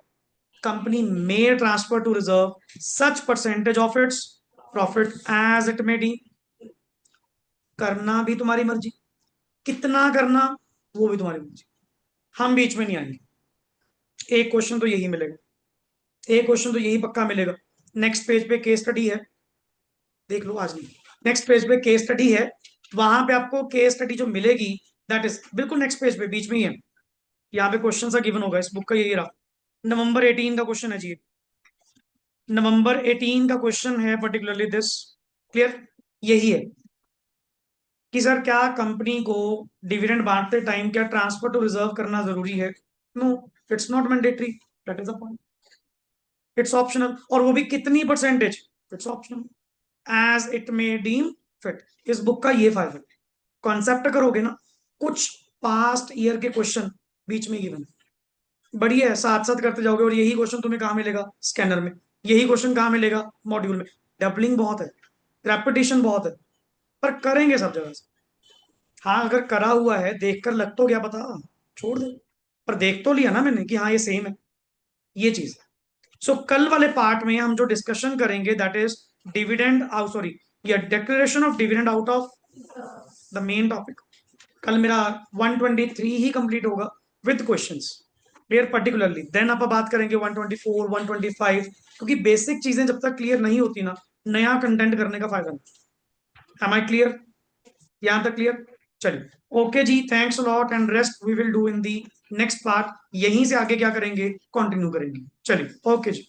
[SPEAKER 1] company may transfer to reserve such percentage of its profit as it may deem। करना भी तुम्हारी मर्जी, कितना करना वो भी तुम्हारी मर्जी, हम बीच में नहीं आएंगे। एक क्वेश्चन तो यही मिलेगा, एक क्वेश्चन तो यही पक्का मिलेगा। नेक्स्ट पेज पे केस स्टडी है, देख लो आज नहीं, नेक्स्ट पेज पे केस स्टडी है, वहां पे आपको केस स्टडी जो मिलेगी, दैट इज बिल्कुल नेक्स्ट पेज पे, बीच में ही है। यहाँ पे क्वेश्चन सा गिवन होगा, इस बुक का यही रहा, November 18 का क्वेश्चन है जी। नवंबर 18 का क्वेश्चन है पर्टिकुलरली दिस। क्लियर? यही है कि सर क्या कंपनी को डिविडेंड बांटते टाइम क्या ट्रांसफर टू रिजर्व करना जरूरी है? No, it's not mandatory. That is the point. It's optional, और वो भी कितनी percentage? It's optional, as it may deem fit. इस बुक का ये फायदा है, कॉन्सेप्ट करोगे ना, कुछ पास्ट ईयर के क्वेश्चन बीच में गिवन, बढ़िया है, साथ साथ करते जाओगे। और यही क्वेश्चन तुम्हें कहाँ मिलेगा? स्कैनर में। यही क्वेश्चन कहाँ मिलेगा? मॉड्यूल में। डबलिंग बहुत है, रेपिटेशन बहुत है, पर करेंगे सब जगह से। हाँ, अगर करा हुआ है देखकर लग तो गया पता, छोड़ दे, पर देख तो लिया ना मैंने कि हाँ ये सेम है, ये चीज है। सो कल वाले पार्ट में हम जो डिस्कशन करेंगे that is dividend out, sorry, या declaration of dividend out of the main topic. कल मेरा 123 ही कंप्लीट होगा with questions. Clear? Particularly then आप बात करेंगे 124 125, क्योंकि बेसिक चीजें जब तक क्लियर नहीं होती ना, नया कंटेंट करने का फायदा नहीं। Am I clear? यहां तक क्लियर? चलिए ओके जी, thanks lot and rest we will do in the next part. यहीं से आगे क्या करेंगे? कंटिन्यू करेंगे। चलिए ओके जी।